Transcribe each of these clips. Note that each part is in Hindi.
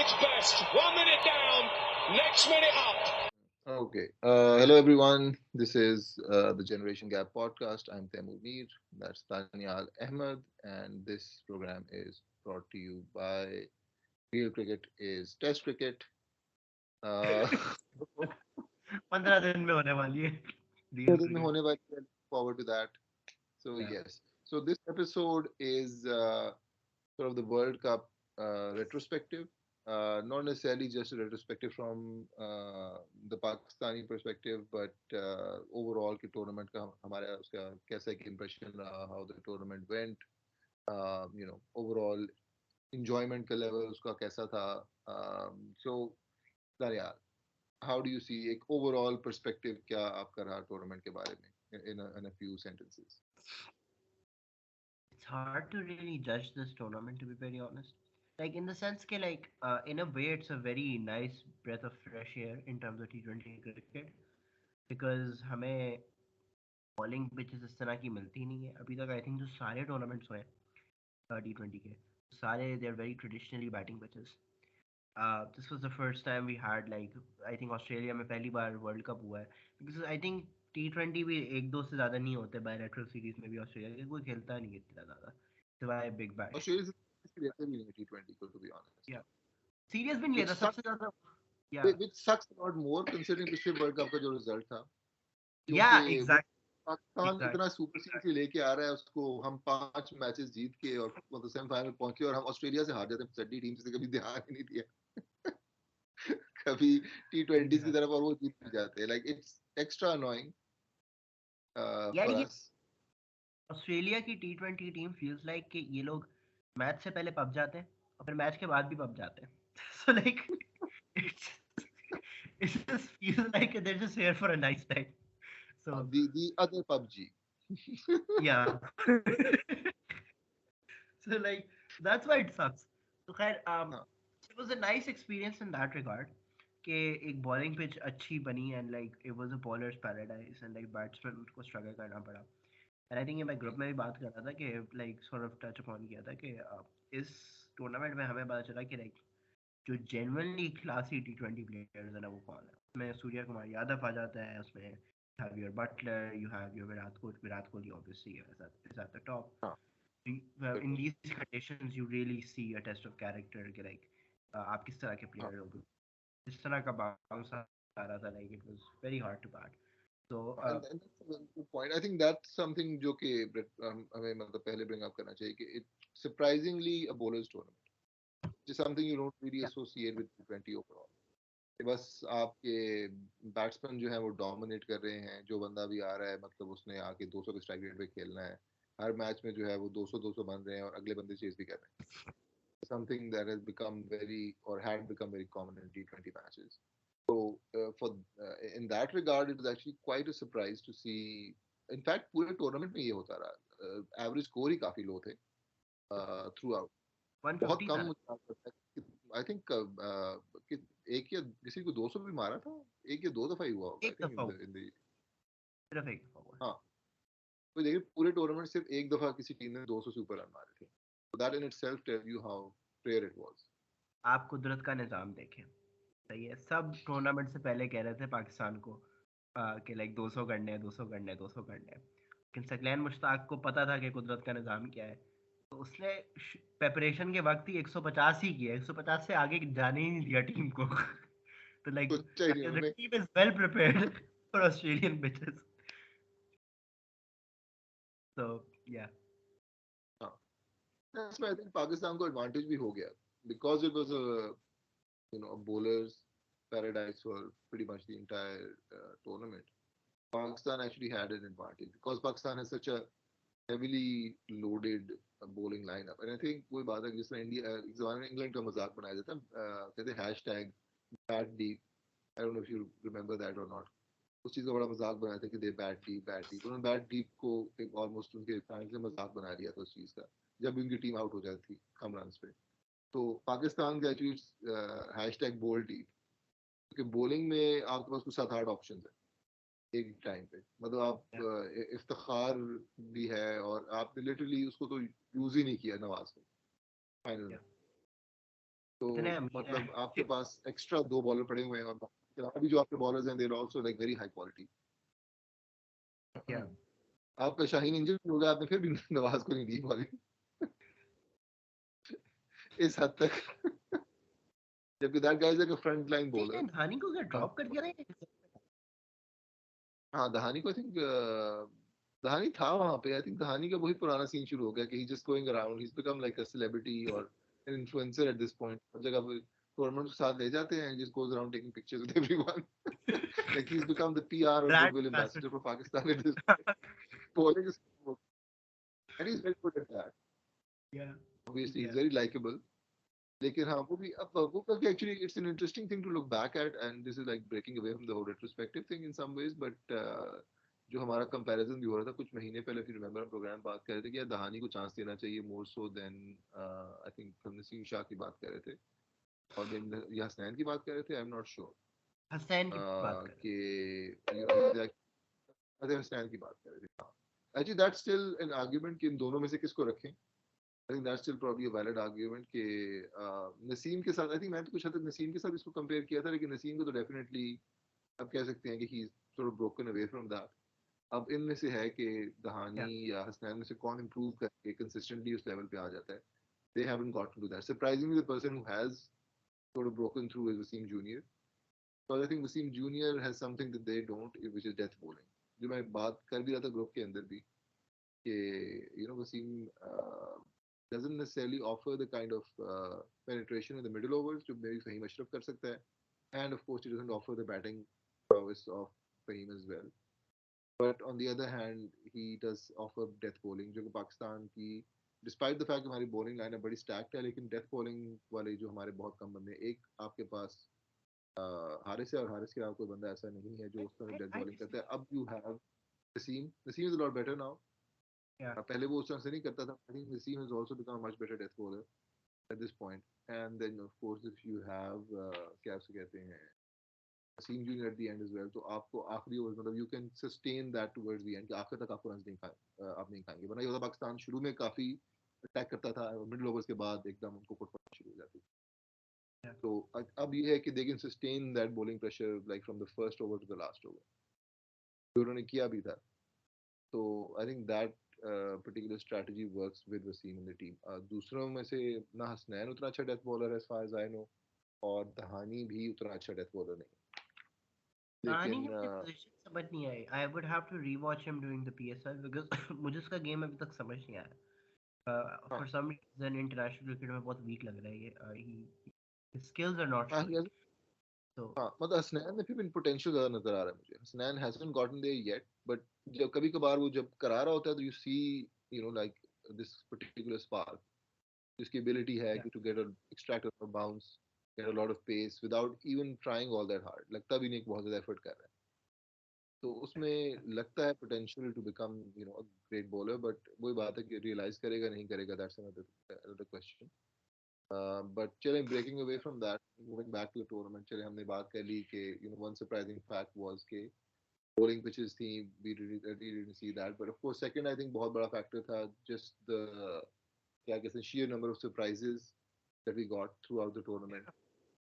its best. 1 minute down, next minute up. Okay. Hello, everyone. This is the Generation Gap podcast. I'm Taimur Mir. That's Danial Ahmed. And this program is brought to you by Real Cricket is Test Cricket. Uh, 15 दिन में होने वाली है रियल दिन क्रिकेट. होने वाली है, forward to that. So, yes. So, this episode is sort of the World Cup retrospective. Not necessarily just a retrospective from the Pakistani perspective, but overall कि tournament का हमारा उसका कैसा एक impression रहा, how the tournament went, overall enjoyment का level उसका कैसा था. So, Daniel, how do you see एक overall perspective क्या आपका रहा tournament के बारे में in a few sentences? It's hard to really judge this tournament, to be very honest. Like in the sense that, like in a way, it's a very nice breath of fresh air in terms of T20 cricket because हमें bowling pitches इस तरह की मिलती नहीं है अभी तक. I think जो सारे tournaments हुए T20 के सारे they are very traditionally batting pitches. This was the first time we had like I think Australia में पहली बार World Cup हुआ है because I think T20 भी एक दो से ज़्यादा नहीं होते bilateral series में भी ऑस्ट्रेलिया के कोई खेलता नहीं है इतना ज़्यादा सिवाय बिग बैश. Australia लेते भी नहीं T20 को, to be honest. या सीरियस भी नहीं Which लेता sucks. सबसे ज़्यादा. या Which sucks a lot more considering पिछले वर्ल्ड कप का जो रिजल्ट था, या क्योंकि वो एग्जैक्ट पाकिस्तान एग्जैक्ट इतना सुपर सीरीज लेके आ रहा है, उसको हम 5 मैचेस जीत के और मतलब सेमीफाइनल पहुंचे और हम ऑस्ट्रेलिया से हार जाते हैं छठी टीम से, कभी ध्यान ही नहीं दिया कभी T20 की तरफ, और वो जीत भी जाते हैं. लाइक इट्स एक्स्ट्रा अनोइंग यार फॉर ये अस. ऑस्ट्रेलिया की T20 टीम फील्स लाइक कि ये लोग मैच से पहले पब जाते हैं और फिर मैच के बाद भी पब जाते हैं. So like it's it just feels like they're just here for a nice time. So the other PUBG. yeah. So like that's why it sucks. So खैर it was a nice experience in that regard कि एक bowling pitch अच्छी बनी and like it was a bowler's paradise and like batsman को struggle करना पड़ा. And I think ये मैं ग्रुप में भी बात कर रहा था कि like sort of touch upon किया था कि इस टूर्नामेंट में हमें पता चला कि like जो genuinely classy T20 players है ना वो कौन है. उसमें सूर्या कुमार यादव आ जाता है, उसमें you have your Butler, you have your Virat Kohli obviously is at the top. In these conditions you really see a test of character कि like आप किस तरह के player हो. इस तरह का bounce आ रहा था, like it was very hard to bat. So And that's a very good point. I think that's something जो कि हमें मतलब पहले bring up करना चाहिए कि it's surprisingly a bowler's tournament, which is something you don't really yeah, associate with T20 overall. कि बस आपके बैट्समैन जो है वो डोमिनेट कर रहे हैं, जो बंदा भी आ रहा है मतलब उसने आके 200 के स्ट्राइक रेट पे खेलना है, हर मैच में जो है वो 200 बन रहे हैं और अगले बंदे चेज भी कर रहे हैं. Something that has become very or had become very common in T20 matches. So for in that regard, it was actually quite a surprise to see. In fact, पूरे टूर्नामेंट में ये होता रहा. एवरेज स्कोर ही काफी लो थे थ्रू आउट. बहुत 150 कम था. मुझे याद पड़ता है. आई थिंक एक या किसी को 200 भी मारा था, एक या दो दफा ही हुआ होगा. आई एक थिंक दफा हुआ, इन द सिर्फ एक दफा हुआ. हाँ, तो देखिए पूरे टूर्नामेंट सिर्फ एक दफा किसी टीम ने 200 से ऊपर रन मारे थे. So that in itself tells you how rare it was. आप कुदरत का निज़ाम देखें. सही है. सब टूर्नामेंट से पहले कह रहे थे पाकिस्तान को कि लाइक 200 करने हैं, 200 करने हैं, 200 करने हैं. लेकिन सकलैन मुश्ताक को पता था कि कुदरत का निज़ाम क्या है, तो उसने प्रेपरेशन के वक्त ही 150 ही किया. 150 से आगे जाने ही नहीं दिया टीम को. तो लाइक सोचा ही नहीं द उन्होंने. Team is well prepared for Australian pitches. So yeah हाँ, that's why I think Pakistan को एडवांटेज भी हो गया because it was a bowler's paradise for pretty much the entire tournament. Pakistan actually had an advantage because Pakistan has such a heavily loaded bowling lineup. And I think वही बात है जिस तरह इंडिया इस जमाने में इंग्लैंड का मजाक बनाया जाता है, कहते हैं hashtag bat deep. I don't know if you remember that और नॉट. उस चीज का बड़ा मजाक बनाया था कि दे बैट डीप. उन्होंने बैट डीप को एक ऑलमोस्ट उनके फैंस ने मजाक बना दिया था उस चीज का, जब भी उनकी टीम आउट हो जाती थी कम रन पे. तो पाकिस्तान का एक्चुअली हैशटैग बोल डीप, क्योंकि बॉलिंग में आपके पास कुछ 7-8 ऑप्शन है एक टाइम पे. मतलब आप इफ्तिखार भी है और आपने लिटरली उसको तो यूज ही नहीं किया नवाज को फाइनल में. तो इतने अमीर मतलब हैं। आपके पास एक्स्ट्रा 2 बॉलर पड़े हुए हैं, और बाकी के अभी जो आपके बॉलर्स हैं, they are also like very high quality. क्या आपका शाहीन इंजर्ड हो गया, आपने फिर भी नवाज को नहीं दी बॉलिंग इस हद तक जबकि that guys like a front line bowler. Dahani को क्या ड्रॉप कर दिया था? हाँ, दहानी को आई थिंक दहानी था वहां पे। आई थिंक दहानी का वही पुराना सीन शुरू हो गया कि he just going around, he is become like a celebrity और an influencer at this point. हर जगह पे टूर्नामेंट के साथ ले जाते हैं, just goes around taking pictures with everyone like he is become the PR और brand goodwill ambassador. Ambassador for Pakistan at this bowling is and he is very good at that. Yeah obviously he is yeah very likable. लेकिन हाँ, वो भी अब वो करके actually it's an interesting thing to look back at, and this is like breaking away from the whole retrospective thing in some ways, but जो हमारा कंपैरिजन भी हो रहा था कुछ महीने पहले, फिर रिमेंबर हम प्रोग्राम बात कर रहे थे कि यार दहानी को चांस देना चाहिए मोर सो देन, आई थिंक हम नसीम शाह की बात कर रहे थे, और then या हसनैन की बात कर रहे थे, I am not sure Hussain की बात कर कि अरे हसनैन की बात कर रहे थे। Actually that's still an argument कि इन दोनों में से किसको रखें। आई think that's still probably a valid argument कि नसीम के साथ, आई थिंक मैंने तो कुछ हद तक नसीम के साथ इसको कंपेयर किया था, लेकिन नसीम को तो डेफिनेटली आप कह सकते हैं कि he is sort of broken away from that. अब इनमें से है कि क्या दहानी या हसनैन में से कौन इंप्रूव करके कंसिस्टेंटली उस लेवल पे आ जाता है। They haven't gotten to that. Surprisingly the person who has sort of broken through is Wasim Jr. Because I think Wasim Jr. has something that they don't, which is death bowling. जो मैं बात कर भी रहा था ग्रुप के अंदर भी कि Wasim doesn't necessarily offer the kind of penetration in the middle overs जो maybe Fahim Ashraf कर सकता है, and of course he doesn't offer the batting prowess of Fahim as well. But on the other hand, he does offer death bowling जो कि पाकिस्तान की, डिस्पाइट द फैक्ट कि हमारी बॉलिंग लाइन बड़ी स्टैक्ड है, लेकिन डेथ बॉलिंग वाले जो हमारे बहुत कम बंदे हैं। एक आपके पास हारिस है, और हारिस के अलावा कोई बंदा ऐसा नहीं है जो उस तरह डेथ I बॉलिंग करता disagree. है। अब you have Naseem. Naseem is a lot better now. Yeah. पहले वो उस तरह से नहीं करता था। I think Naseem has also become much better death bowler at this point. And then of course if you have क्या उसे कहते हैं Wasim Jr. at the end as well, तो आपको आखिरी ओवर मतलब you can sustain that towards the end कि आखिर तक आपको रन नहीं खाए, आप नहीं खाएंगे। वरना ये होता पाकिस्तान शुरू में काफी अटैक करता था, मिडिल ओवर्स के बाद एकदम उनको कुट पड़ना शुरू हो जाती। Yeah. तो अब ये है कि they can sustain that bowling pressure like from the first over to the last over, जो उन्होंने किया भी था। तो I think that particular strategy works with Wasim in the team. दूसरों में से ना हसनैन उतना अच्छा डेथ बॉलर है as far as I know, और दहानी भी उतना अच्छा डेथ बॉलर नहीं। कहानी लेकिन की मुझे पोजीशन समझ नहीं आई। I would have to rewatch him during the PSL because मुझे उसका गेम अभी तक समझ नहीं आया। For some reason international cricket में बहुत वीक लग रहा है ये। His skills are not हाँ, showing. So हाँ, मतलब हसनैन में फिर भी पोटेंशियल ज्यादा नजर आ रहा है मुझे। Hasnain hasn't gotten there yet, but जब कभी कभार वो जब करा रहा होता है तो you see like this particular spark, जिसकी एबिलिटी है yeah, कि to get extract a bounce, get a lot of pace without even trying all that hard. लगता भी नहीं कि बहुत ज्यादा एफर्ट कर रहा है। तो उसमें लगता है potential to become a great bowler, but वही बात है कि रियलाइज करेगा नहीं करेगा, दैट्स अनदर क्वेश्चन। बट चले breaking away from that, moving back to the tournament, चले हमने बात कर ली कि वन सरप्राइजिंग फैक्ट वाज के bowling pitches थी, we really didn't see that, but of course second I think बहुत बड़ा फैक्टर था just the क्या कहते हैं sheer number of surprises that we got throughout the tournament।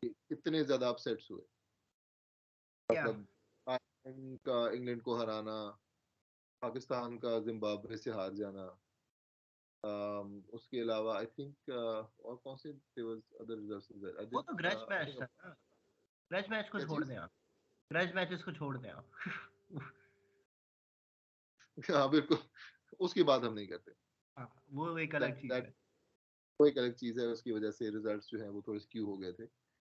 कितने ज्यादा अपसेट्स हुए, yeah. मतलब आयरलैंड का इंग्लैंड को हराना, पाकिस्तान का जिम्बाब्वे से हार जाना, उसके अलावा आई थिंक और कौन से there was other results in there? I वो did तो ग्रज I मैच think था ना। ग्रज मैच को क्या छोड़ चीज दें आप। ग्रज मैचेस को छोड़ दें आप। हाँ बिल्कुल, उसकी बात हम नहीं करते। हाँ, वो एक अलग चीज दैट है। वो एक अलग चीज है, उसकी वजह से रिजल्ट्स जो हैं वो थोड़े स्क्यू हो गए थे।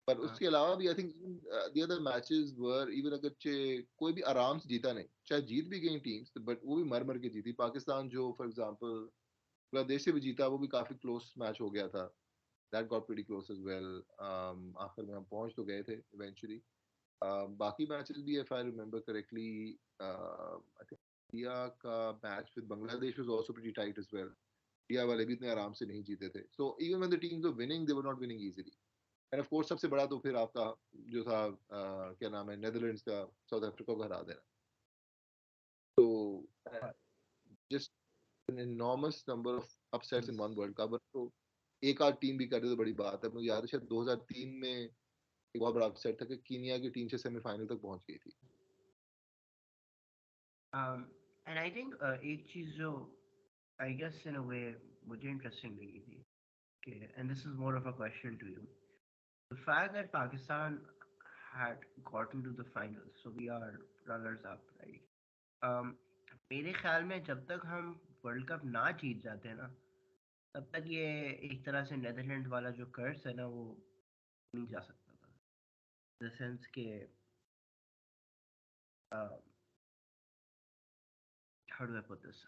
पर हाँ, उसके अलावा भी I think the other matches were even, अगर कोई भी आराम से जीता नहीं, चाहे जीत भी गई टीम्स बट वो भी मर मर के जीती। पाकिस्तान जो फॉर एग्जांपल बांग्लादेश से भी जीता, वो भी काफी क्लोज मैच हो गया था, that got pretty close as well. आखिर में हम पहुंच तो गए थे इवेंचुअली। बाकी मैचेस भी if I remember correctly, I think India का match with Bangladesh was also pretty tight as well. India वाले भी इतने आराम से नहीं जीते थे। So even when the teams were winning, they were not winning easily. And of course सबसे बड़ा तो फिर आपका जो था क्या नाम है, नेदरलैंड्स का साउथ अफ्रीका को हरा देना। तो हाँ, just an enormous number of upsets in one World Cup। तो एक आध टीम भी कर दे तो बड़ी बात है। मुझे याद है शायद 2003 में एक बहुत बड़ा अपसेट था कि कीनिया की टीम से सेमीफाइनल तक पहुंच गई थी। एंड आई थिंक एक चीज जो आई गेस इन अ वे मुझे इंटरेस्टिंग लगी थी कि and this is more of a question to you the fact that Pakistan had gotten to the finals so we are runners up right मेरे ख्याल में जब तक हम वर्ल्ड कप ना जीत जाते हैं ना तब तक ये एक तरह से नेदरलैंड वाला जो कर्स है ना वो नहीं जा सकता था इन द सेंस के how do I put this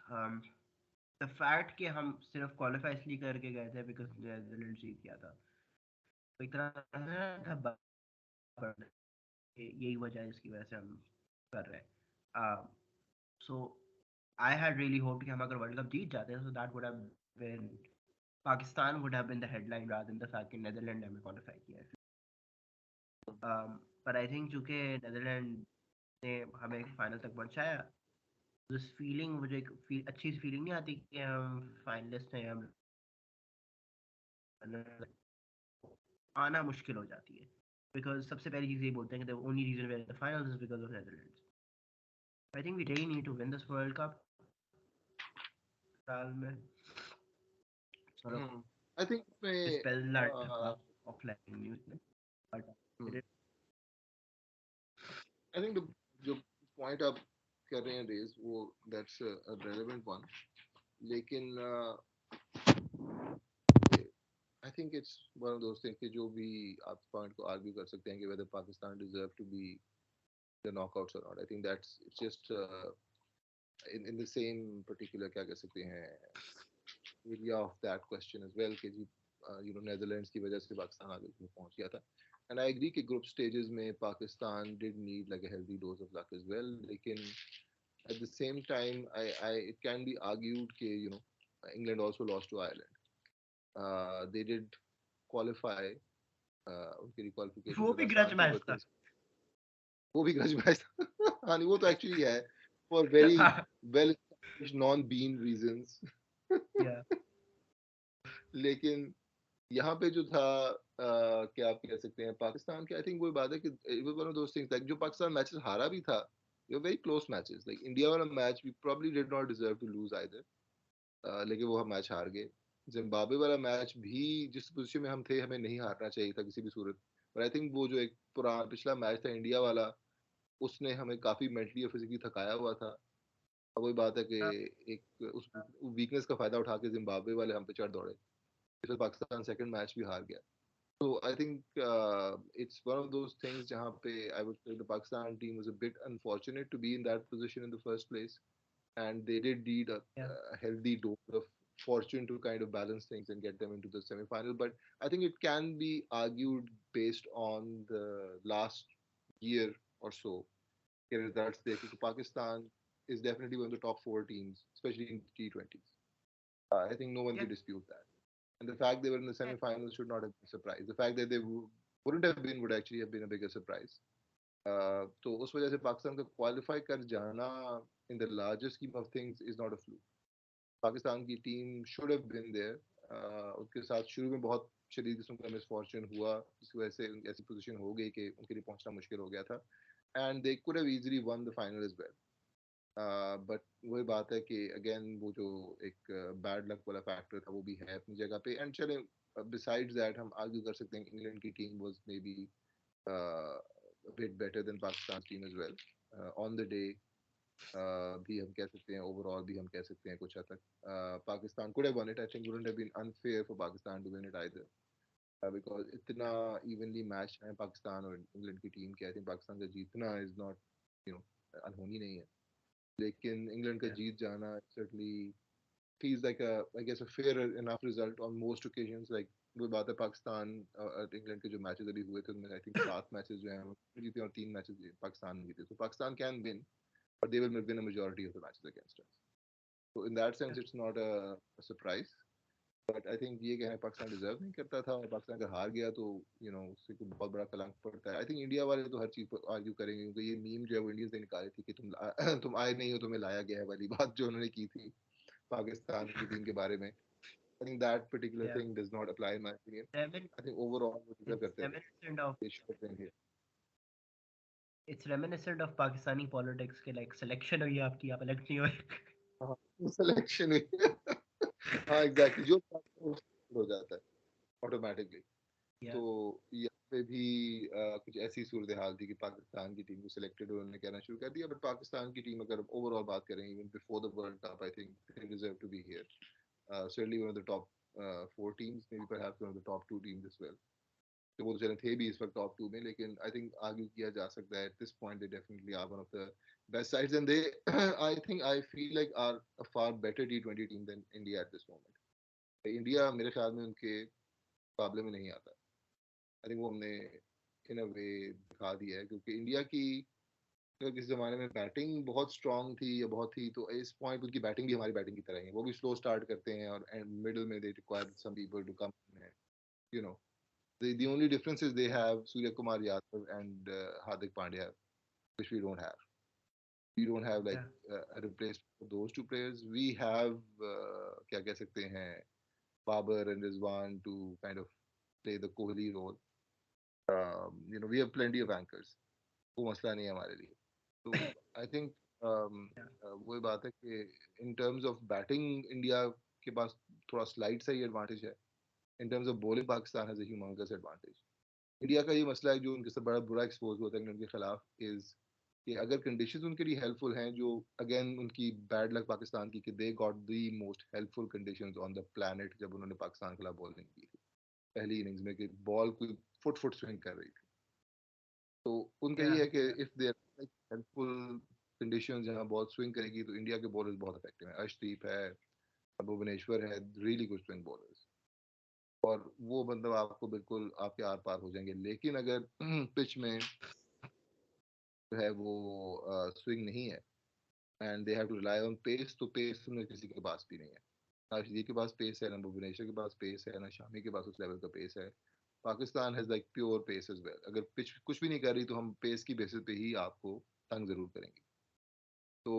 the fact कि हम सिर्फ क्वालिफाई इसलिए करके गए थे बिकॉज नेदरलैंड जीत गया था तो एक तरह से धब्बा पड़ गया, यही वजह है जिसकी वजह से हम कर रहे हैं so I had really hoped कि हम अगर वर्ल्ड कप जीत जाते हैं so that would have been Pakistan would have been the headline rather than the fact कि नेदरलैंड हमें क्वालिफाई किया है पर आई थिंक चूंकि नेदरलैंड ने हमें फाइनल तक पहुंचाया दिस फीलिंग मुझे एक अच्छी फीलिंग नहीं आती कि हम फाइनलिस्ट हैं हम आना मुश्किल हो जाती है बिकॉज सबसे पहली चीज़ ये बोलते हैं कि the only reason we the finals is because of Netherlands I think we really need to win this World Cup साल में sort of आई थिंक मैं dispel that offline news but I think जो पॉइंट आप कर रहे हैं रेज वो दैट्स अ रेलेवेंट वन, लेकिन I think it's one of those things कि जो भी आप पॉइंट को आर्ग्यू कर सकते हैं कि whether Pakistan deserve to be the knockouts और not, I think that's it's just in the same particular क्या कह सकते हैं area of that question as well कि जी Netherlands की वजह से पाकिस्तान आगे पहुंच गया था। And I agree कि group stages में Pakistan did need like a healthy dose of luck as well, लेकिन at the same time it can be argued कि England also lost to Ireland. They did qualify, उनकी qualification वो भी ज़्यादा ग्रज आसान थी, मैच but था वो भी grudge match था। हाँ नहीं वो तो actually है for very well non-bean reasons। yeah लेकिन यहाँ पे जो था क्या आप कह सकते हैं पाकिस्तान की, आई थिंक वही बात है कि it was one of those things like जो पाकिस्तान मैचेस हारा भी था ये very close matches, like India वाला match we probably did not deserve to lose either, लेकिन वो हम मैच हार गए। जिम्बाब्वे वाला मैच भी जिस पोजीशन में हम थे हमें नहीं हारना चाहिए था किसी भी सूरत, पर आई थिंक वो जो एक पुराना पिछला मैच था इंडिया वाला उसने हमें काफी मेंटली और फिजिकली थकाया हुआ था। अब वही बात है कि एक उस वीकनेस का फायदा उठा के जिम्बाब्वे वाले हम पे चढ़ दौड़े, फिर पाकिस्तान सेकंड मैच भी हार गया। So I think it's one of those things जहाँ पे I would say the Pakistan team was a bit unfortunate to be in that position in the first place, and they did need yeah a healthy dose of fortune to kind of balance things and get them into the semi-final. But I think it can be argued based on the last year or so के results देखे कि Pakistan is definitely one of the top four teams, especially in T20s. I think no one yeah can dispute that. And the fact they were in the semi-finals should not have been a surprise. The fact that they wouldn't have been would actually have been a bigger surprise. तो उस वजह से पाकिस्तान का क्वालिफाई कर जाना in the larger scheme of things is not a fluke. Pakistan की team should have been there. उसके साथ शुरू में बहुत शदीद किस्म का मिसफॉर्चून हुआ, जिसकी वजह से ऐसी पोजीशन हो गई कि उनके लिए पहुंचना मुश्किल हो गया था, and they could have easily won the final as well. But वही बात है कि अगेन वो जो एक बैड लक वाला फैक्टर था वो भी है अपनी जगह पे। एंड चले बिसाइड्स दैट हम आर्ग्यू कर सकते हैं इंग्लैंड की team was maybe bit better than Pakistan team as well on the day, भी हम कह सकते हैं ओवरऑल भी हम कह सकते हैं कुछ हद तक Pakistan could have won it. I think wouldn't have been unfair for Pakistan to win it either, because इतना इवनली मैच है पाकिस्तान और इंग्लैंड की टीम के। आई थिंक पाकिस्तान का जीतना इज नॉट अनहोनी नहीं है, लेकिन इंग्लैंड का yeah जीत जाना certainly feels like a I guess a fair enough result on most occasions. Like वो बात है पाकिस्तान और इंग्लैंड के जो मैचेस अभी हुए थे उनमें आई थिंक 7 मैचेस जो हैं वो जीते और 3 मैचेस पाकिस्तान जीते, so Pakistan can win but they will win a majority of the matches against us. So in that sense it's not a surprise, but I think ये कहना पाकिस्तान डिजर्व नहीं करता था और पाकिस्तान अगर हार गया तो उससे कोई बहुत बड़ा कलंक पड़ता है। आई थिंक इंडिया वाले तो हर चीज पर आर्ग्यू करेंगे क्योंकि ये मीम जो है वो इंडियंस ने निकाली थी कि तुम आए नहीं हो तुम्हें लाया गया है वाली बात जो उन्होंने की थी पाकिस्तान की टीम के बारे में। I think that particular Yeah. thing does not apply in my opinion. Remin- I think overall वो deserve it's करते थे. reminiscent of They should have been here. it's reminiscent of Pakistani politics के like selection हुई आपकी आप elect नहीं हुए. हाँ, selection हुई. हाँ एग्जैक्टली जो हो जाता है ऑटोमेटिकली. Yeah. तो यहाँ पे भी कुछ ऐसी सूरत हाल थी कि पाकिस्तान की टीम को सिलेक्टेड उन्होंने कहना शुरू कर दिया. बट पाकिस्तान की टीम अगर ओवरऑल बात करें even before the world Cup I think they deserve to be here. Certainly one of the top four teams, maybe perhaps one of the top two teams as well. तो वो तो चले थे भी इस वक्त टॉप टू में, लेकिन आई थिंक आर्ग्यू किया जा सकता है at this point they definitely are one of the best sides and they I think I feel like are a far better T20 team than India at this moment. India मेरे ख्याल में उनके मुकाबले में नहीं आता. आई थिंक वो हमने इन अ वे दिखा दिया है क्योंकि इंडिया की अगर किसी ज़माने में बैटिंग बहुत स्ट्रांग थी या बहुत थी तो इस पॉइंट उनकी बैटिंग भी हमारी बैटिंग की तरह ही है. वो भी स्लो स्टार्ट करते हैं और मिडिल में they require some people to come, you know. The only difference is they have Surya Kumar Yadav and Hardik Pandya, which we don't have. We don't have like Yeah. a replacement for those two players. We have क्या कह सकते हैं Babar and Rizwan to kind of play the Kohli role. We have plenty of anchors. वो मसला नहीं है हमारे लिए. तो I think Yeah. वही बात है कि in terms of batting India के पास थोड़ा slight सा ही advantage है. In terms of bowling Pakistan has a humongous advantage. India का ये मसला है जो उनके से बड़ा बुरा एक्सपोज होता है उनके खिलाफ इज कि अगर कंडीशंस उनके लिए हेल्पफुल हैं जो अगेन उनकी बैड लक पाकिस्तान की कि they got the most helpful conditions on the planet जब उन्होंने पाकिस्तान के खिलाफ बॉलिंग की थी पहली इनिंग्स में कि बॉल कोई फुट फुट स्विंग कर रही थी. तो उनका ये Yeah. है कि Yeah. If there helpful conditions जहां बॉल स्विंग करेगी तो इंडिया के बॉलर्स बहुत इफेक्टिव हैं. अर्शदीप है, भुवनेश्वर है, रियली गुड स्विंग बॉलर्स. और वो मतलब आपको बिल्कुल आपके आर पार हो जाएंगे. लेकिन अगर पिच में जो है वो स्विंग नहीं है and they have to rely on pace, तो पेस उनमें किसी के पास भी नहीं है. ना अर्शदीप के पास पेस है, ना भुवनेश्वर के पास पेस है, ना शामी के पास उस लेवल का पेस है. Pakistan has like pure pace as well. अगर पिच कुछ भी नहीं कर रही तो हम पेस की बेसिस पे ही आपको तंग जरूर करेंगे. तो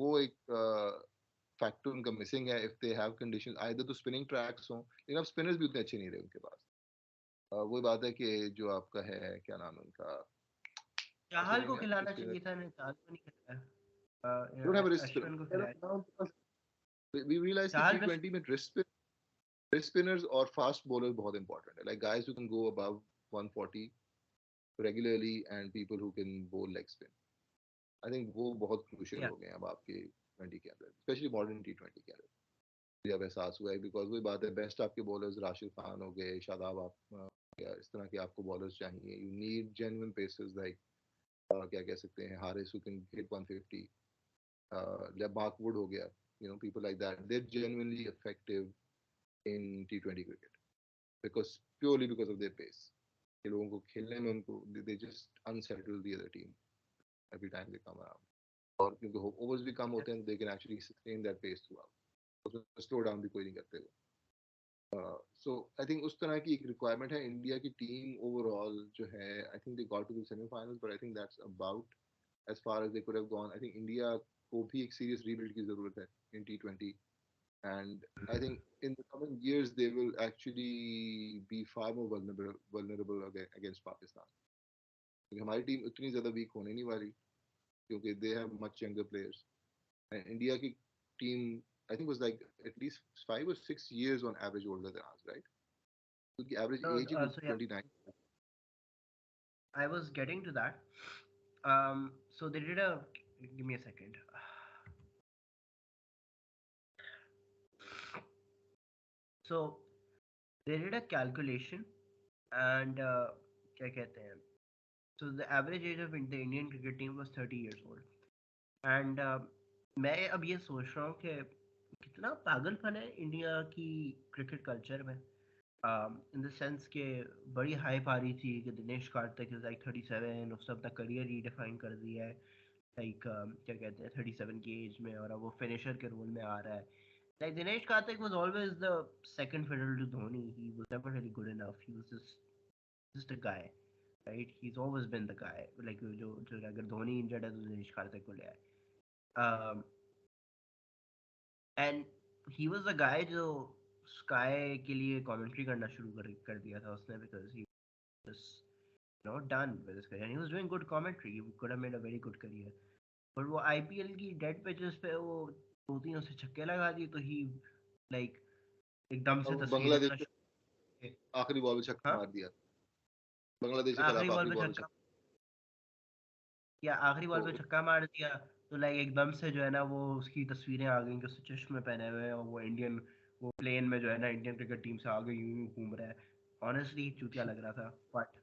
वो एक फैक्टर उनका मिसिंग है. If they have condition either तो स्पिनिंग ट्रैक्स हों, लेकिन अब स्पिनर्स भी उतने अच्छे नहीं रहे उनके पास. वही बात है कि जो आपका है क्या नाम है उनका, what's his चाहल name को यार, खिलाना spinner. चाहिए था ना चाहल को नहीं खिलाया. Don't have a wrist spinner. Ashwin को खिलाया. We realized कि चाहल बस T20 में wrist spinners और fast bowlers बहुत important है. Like guys who can go above 140 regularly and people who can bowl leg spin. I think वो बहुत crucial yeah. हो गए हैं अब आपके T20 के अंदर, especially modern T20 के अंदर. ये अब एहसास हुआ है बिकॉज वही बात है बेस्ट आपके बॉलर्स राशिद खान हो गए, शादाब आप या इस तरह के आपको बॉलर्स चाहिए. You need genuine pacers like क्या कह सकते हैं Haris who can hit 150, Mark Wood हो गया, people like that. They're genuinely effective in T20 cricket because purely because of their pace. ये लोगों को खेलने में उनको they just unsettle the other team every time they come around. और क्योंकि overs भी कम होते हैं they can actually sustain that pace throughout. उसमें स्लो डाउन भी कोई नहीं करते वो. सो आई थिंक उस तरह की एक रिक्वायरमेंट है इंडिया की टीम ओवरऑल जो है. I think they got to the semifinals but I think that's about as far as they could have gone. I think India को भी एक सीरियस रीबिल्ड की जरूरत है इन T20 and I think in the coming years they will actually be far more vulnerable against Pakistan. क्योंकि हमारी टीम उतनी ज़्यादा वीक होने नहीं वाली क्योंकि they have much younger players. And India की team I think was like at least 5 or 6 years on average older than us, right? So the average So, age is so yeah, 29. I was getting to that. So they did a. Give me a second. So they did a calculation, and क्या कहते हैं? So the average age of the Indian cricket team was 30 years old, and मैं अब ये सोच रहा हूँ कि कितना पागलपन है इंडिया की क्रिकेट कल्चर में. In the sense कि बड़ी हाइप आ रही थी कि दिनेश कार्तिक इज लाइक 37, उसने अपना करियर रीडिफाइन कर दिया है लाइक क्या कहते हैं 37 की एज में और अब वो फिनिशर के रोल में आ रहा है. Like Dinesh Karthik was always the second fiddle to Dhoni. He was never really good enough. He was just a guy, right? He's always been the guy. Like जो अगर धोनी injured है तो दिनेश कार्तिक को ले आए. And he was the guy जो स्काई के लिए कमेंट्री करना शुरू कर दिया था उसने, because he was done with his career and he was doing good commentary. He could have made a very good career. पर वो आईपीएल की डेड पिचेस पे वो दो तीन उसे छक्के लगा दिए, तो ही लाइक एकदम से अब तस्वीरें बांग्लादेश देना के शुरू। आखिरी बॉल में छक्का हाँ, मार दिया, बांग्लादेश के आखिरी खिलाफ बॉल आखिरी पे बॉल में छक्का, छक्का। या आखिरी बॉल पे तो छक्का मार दिया, तो लाइक एकदम से जो है ना वो उसकी तस्वीरें आ गई कि उससे चश्मे पहने हुए हैं और वो इंडियन, वो प्लेन में जो है ना इंडियन क्रिकेट टीम से आगे यूं यूं घूम रहा है। ऑनेस्टली चूतिया लग रहा था, बट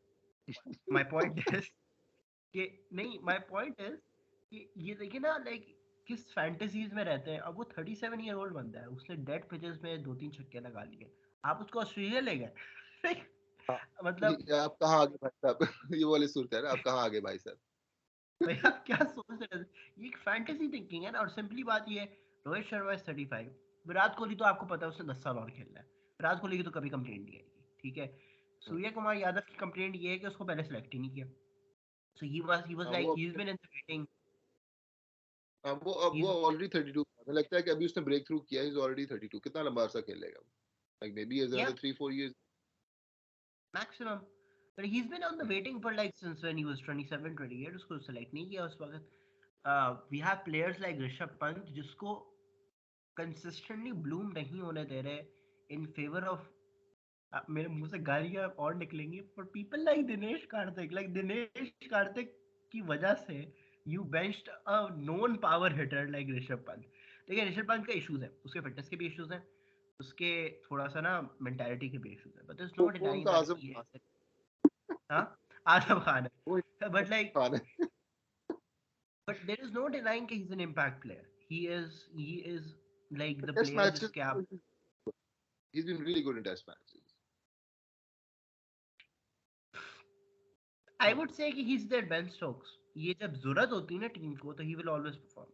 माय पॉइंट इज कि नहीं, माय पॉइंट इज कि ये देखिए ना लाइक किस फैंटेसीज में रहते हैं। अब वो 37 ईयर ओल्ड बंदा है, उसने डेड पिचेस में दो तीन छक्के लगा लिए, आप उसको ऑस्ट्रेलिया ले गए। हाँ, मतलब आप कहाँ आगे भाई साहब? ये वाली सूरत है ना, आप कहाँ आगे भाई साहब? भाई आप क्या सोच रहे थे? ये एक फैंटेसी थिंकिंग है ना, और सिंपली बात ये है, रोहित शर्मा इज 35, विराट कोहली तो आपको पता है उसने 10 साल और खेलना है, विराट कोहली की तो कभी कंप्लेंट नहीं आएगी, ठीक है। सूर्य कुमार यादव की कंप्लेंट ये है कि उसको पहले सेलेक्ट ही नहीं किया, so he was हाँ, like he's been in the waiting, अब वो he's ऑलरेडी 32, मुझे लगता है कि अभी उसने ब्रेक थ्रू किया, इज ऑलरेडी 32। कितना लंबा अरसा खेलेगा? Like may be yeah, another 3-4 years। maximum, but he's been on the waiting for like since when he was 27 28, उसको सेलेक्ट नहीं किया उस वक्त। we have players like Rishabh Pant जिसको कंसिस्टेंटली ब्लूम नहीं होने दे रहे इन फेवर ऑफ, मेरे मुंह से गालियां और निकलेंगी, पर पीपल लाइक दिनेश कार्तिक की वजह से you benched a known power hitter like Rishabh Pant. देखिए ऋषभ पंत का इश्यूज है, उसके फिटनेस के भी इश्यूज हैं, उसके थोड़ा सा ना मेंटालिटी के भी इश्यूज है, बट देयर इज नो वो डिनाइंग उनका दैट आजम ही खान, है। हाँ, आजम खान वो है, बट लाइक खान है। but there is no denying that he's an impact player. He is like the test player matches, जिसके आप, he's been really good in test matches। I would say कि he's their Ben Stokes। ये जब जरूरत होती है ना टीम को, तो he will always perform।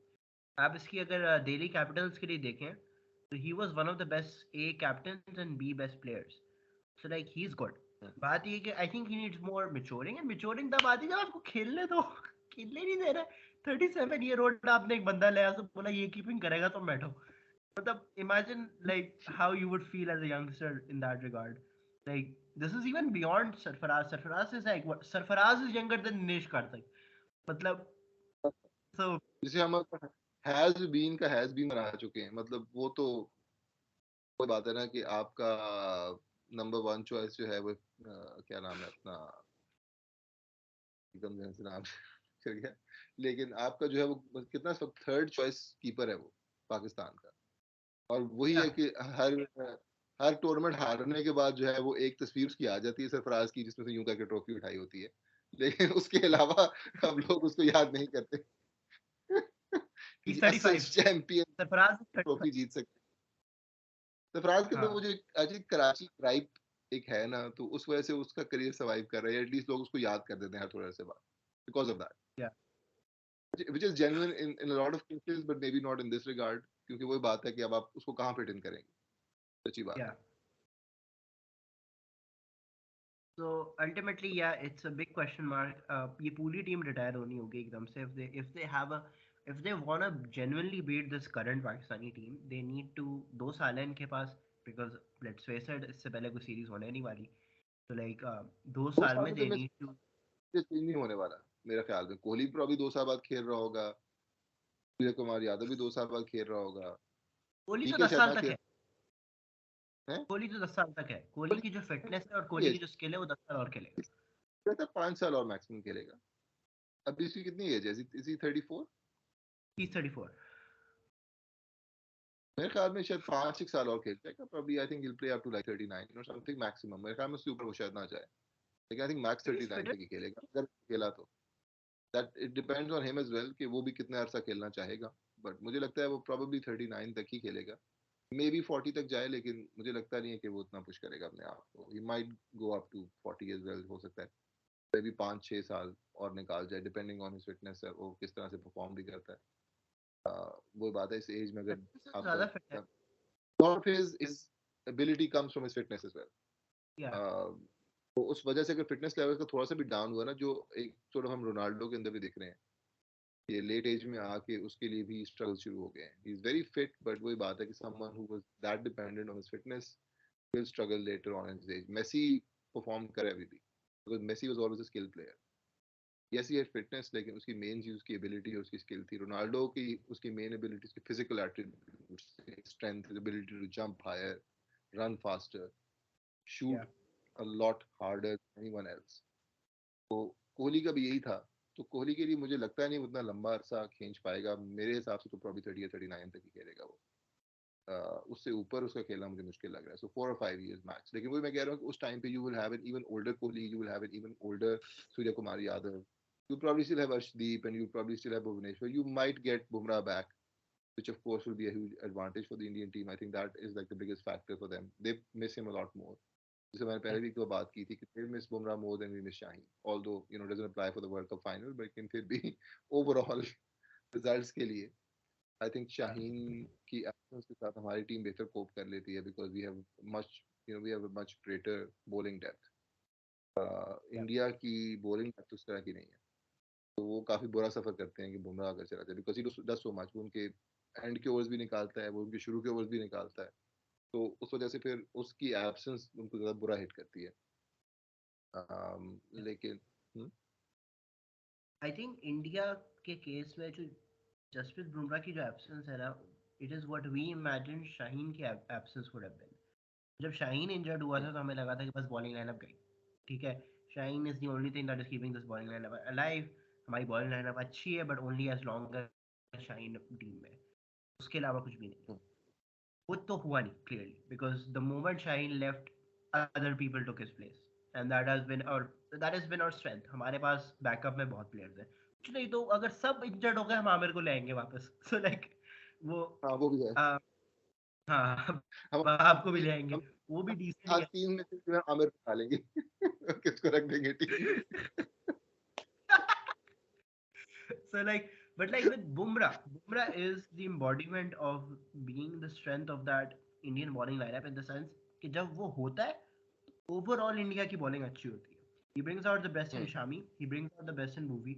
आप इसकी अगर दिल्ली कैपिटल्स के लिए देखें, तो he was one of the best A captains and B best players, so like he's good। बात ये है कि I think he needs more maturing, and maturing तब आती है जब आपको खेलने दो। खेलने नहीं दे रहा। 37 ईयर ओल्ड आपने एक बंदा लिया, तो बोला ये कीपिंग करेगा तो बैठो। मतलब imagine like how you would feel as a youngster in that regard, like this is even beyond Sarfaraz is like what, Sarfaraz is younger than Dinesh Karthik, मतलब, so जिसे हम हैज बीन बना चुके हैं, मतलब वो तो कोई बात है ना कि आपका नंबर वन चॉइस जो है वो क्या नाम है अपना, एकदम जैसे से नाम चल गया, लेकिन आपका जो है वो कितना सब थर्ड चॉइस कीपर है वो पाकिस्तान का। और वही yeah, है कि हर हर टूर्नामेंट हारने के बाद जो है वो एक तस्वीर उसकी आ जाती है सरफराज की, जिसमें से यूं करके ट्रॉफी उठाई होती है, लेकिन उसके अलावा हम लोग उसको याद नहीं करते he's कि असल 35, चैंपियन Sarfaraz is 35। ट्रॉफी जीत सकते। सरफराज के अंदर हाँ, वो जो एक्चुअली कराची ट्राइब एक है ना, तो उस वजह से उसका करियर सर्वाइव कर रहा है, एटलीस्ट लोग उसको याद कर देते हैं हर थोड़ा से बाद, because of that, yeah, which is genuine in a lot of cases but maybe not in this regard, क्योंकि वही बात है कि अब आप उसको कहाँ फिट इन करेंगे, सच्ची बात yeah, है। so ultimately yeah, it's a big question mark। ये पूरी टीम रिटायर होनी होगी एकदम से, if they want to genuinely beat this current Pakistani team, they need to, 2 साल है इनके पास, because let's face it, इससे पहले कोई सीरीज होने नहीं वाली, तो लाइक 2 साल 2 साल में में they तो need to, चेंज नहीं होने वाला मेरा ख्याल में। कोहली भी 2 साल बाद खेल रहा होगा, सूर्य कुमार यादव भी 2 साल बाद खेल रहा होगा, कोहली तो पीके 10 शायद साल ना तक खेल है, है। कोहली तो 10 साल तक है, कोहली कोहली की जो फिटनेस है और की कोहली की एज जो स्किल है वो 10 साल और खेलेगा। है, 5 साल और मैक्सिमम खेलेगा। अभी इसकी कितनी एज है? इसी 34। He's 34। मेरे ख्याल में शायद 5-6 साल और खेल जाएगा, probably I think he'll play up to like 39 or something maximum। मेरे ख्याल में उससे ऊपर वो शायद ना जाए, लेकिन I think max He's 39 fitter। तक ही खेलेगा अगर खेला तो। that it depends on him as well कि वो भी कितना अरसा खेलना चाहेगा, बट मुझे लगता है वो probably 39 तक ही खेलेगा, मे बी 40 तक जाए, लेकिन मुझे लगता नहीं है कि वो उतना पुश करेगा अपने आप को। He might go up to 40 as well, हो सकता है मे बी 5-6 साल और निकाल जाए, डिपेंडिंग ऑन हिज फिटनेस है, वो किस तरह से परफॉर्म भी करता है। वो बात है इस एज में अगर फिटनेस से ज्यादा फिट है। आपका lot of his ability comes from his fitness as well। या तो उस वजह से अगर फिटनेस लेवल का थोड़ा सा भी डाउन हुआ ना, जो एक हम रोनाल्डो के अंदर भी दिख रहे हैं, ये लेट एज में आके उसके लिए भी स्ट्रगल शुरू हो गए हैं. ही इज वेरी फिट, बट वही बात है कि someone who was that dependent on his fitness will struggle later on in his age. Messi performed करे अभी भी, because Messi was always a skill player. Yes, he had fitness, लेकिन उसकी main चीज उसकी ability और उसकी skill थी. रोनाल्डो की उसकी main ability उसकी physical attributes, strength, his ability to jump higher, run faster, Yeah. shoot a lot harder than anyone else. तो कोहली का भी यही था. तो कोहली के लिए मुझे लगता नहीं उतना लंबा अरसा खींच पाएगा. मेरे हिसाब से तो प्रॉब्ली 30 या 39 तक ही खेलेगा वो. उससे ऊपर उसका खेलना मुझे मुश्किल लग रहा है. सो 4 or 5 years मैक्स. लेकिन वही मैं कह रहा हूँ कि उस टाइम पे you will have an even older Kohli, you will have an even older Surya Kumar Yadav, you probably still have Arshdeep and you probably still have Bhuvaneshwar. You might get Bumrah back, which of course will be a huge advantage for the Indian team. I think that is like the biggest factor for them. They miss him a lot more. जैसे मैंने पहले भी तो बात की थी कि they miss Bumrah more than we miss Shaheen. Although it doesn't apply for the World Cup final, but can फिर भी overall results के लिए I think Shaheen की absence के साथ हमारी टीम बेहतर कोप कर लेती है because we have a much greater bowling depth. India की bowling depth उस तरह की नहीं है. तो वो काफी बुरा सफर करते हैं कि बुमराह अगर चला जाए because he does so much. वो उनके एंड के ओवर्स भी निकालता है, वो उनके शुरू के ओवर्स भी निकालता है. तो उस वजह से फिर उसकी एब्सेंस उनको ज्यादा बुरा हिट करती है. लेकिन आई थिंक इंडिया के केस में जो जसप्रीत बुमराह की जो एब्सेंस है ना, it is what we imagine Shaheen की एब्सेंस वुड हैव बीन. जब शाहीन इंजर्ड हुआ था तो हमें लगा था कि बस बॉलिंग लाइनअप गई. ठीक है, Shaheen is the only thing that is keeping this bowling lineup alive. हमारी बॉलिंग लाइनअप अच्छी है but only as long as Shaheen team में, उसके अलावा कुछ भी नहीं. वो तो हुआ नहीं clearly because the moment Shaheen left other people took his place and that has been our strength. हमारे पास बैकअप में बहुत प्लेयर्स हैं. कुछ नहीं तो अगर सब इंजर्ड हो गए हम आमिर को ले आएंगे वापस. सो लाइक वो हाँ वो भी है. हाँ हम आपको भी ले आएंगे. हम वो भी डिसेंट आज 3 में से जो है आमिर को डालेंगे. किसको रख देंगे टीम में. So like, but like with Bumrah is the embodiment of being the strength of that Indian bowling lineup in the sense कि जब वो होता है overall इंडिया की bowling अच्छी होती है. He brings out the best in Shami, he brings out the best in Bhuvi,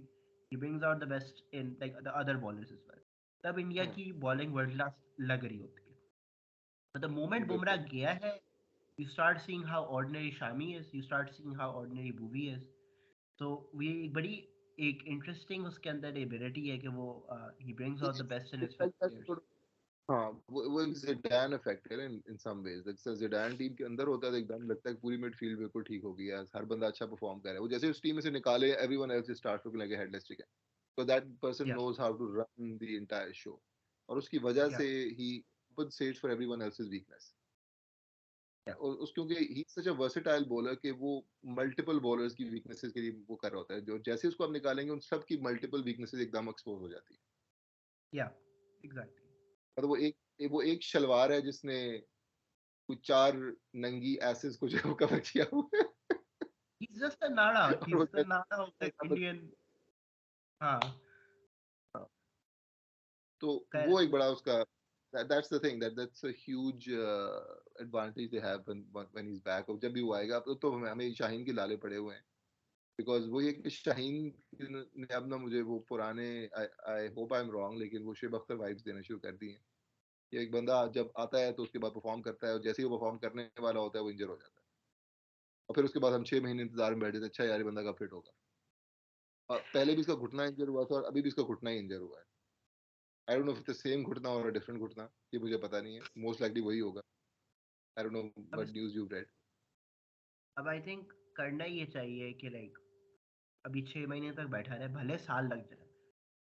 he brings out the best in like the other bowlers as well. तब इंडिया की bowling world class लग रही होती है. But the moment Bumrah बिल्कुल. गया है, you start seeing how ordinary Shami is, you start seeing how ordinary Bhuvi is. तो ये एक बड़ी एक इंटरेस्टिंग उसके अंदर एबिलिटी है कि वो he brings out the best in his players. हाँ वो एक जिडान इफेक्ट है इन सम वेज. जैसे जिडान टीम के अंदर होता है तो एकदम लगता है पूरी मिडफील्ड बिल्कुल ठीक हो गई है, हर बंदा अच्छा परफॉर्म कर रहा है. वो जैसे उस टीम में से निकाले everyone else start looking like a headless chicken. so that person या knows how to run the entire show. और उसकी वजह या से he compensates for everyone else's weakness. या और उस क्योंकि ही सच अ वर्सेटाइल बॉलर कि वो मल्टीपल बॉलर्स की वीकनेसेस के लिए वो कर रहा होता है. जो जैसे उसको आप निकालेंगे उन सब की मल्टीपल वीकनेसेस एकदम एक्सपोज हो जाती है. या एग्जैक्टली. मतलब वो एक शलवार है जिसने कुछ 4 नंगी एसेस को जो कवर किया हुआ है. ही इज जस्ट अ नाड़ा, ही और वो इज द नाड़ा ऑफ द इंडियन. हाँ तो वो एक बड़ा उसका that's the thing that's a huge advantage they have when he's back. और जब भी वो आएगा तो हमें शाहीन के लाले पड़े हुए हैं बिकॉज वो ये कि शाहीन ने अब ना मुझे वो पुराने I hope I am wrong लेकिन वो शुएब अख्तर वाइब्स देना शुरू कर दी हैं. कि एक बंदा जब आता है तो उसके बाद परफॉर्म करता है और जैसे ही वो परफॉर्म करने वाला होता है वो इंजर हो जाता है. और फिर उसके बाद हम 6 महीने इंतजार में बैठे थे अच्छा यार ये बंदा कब फिट होगा. पहले भी इसका घुटना इंजर हुआ था और अभी भी इसका घुटना ही इंजर हुआ है. I don't know if the same घुटना और डिफरेंट घुटना, ये मुझे पता नहीं है. मोस्ट लाइकली वही होगा. I don't know what news you read. अब आई थिंक करना ये चाहिए कि लाइक अभी 6 महीने तक बैठा रहे भले साल लग जाए.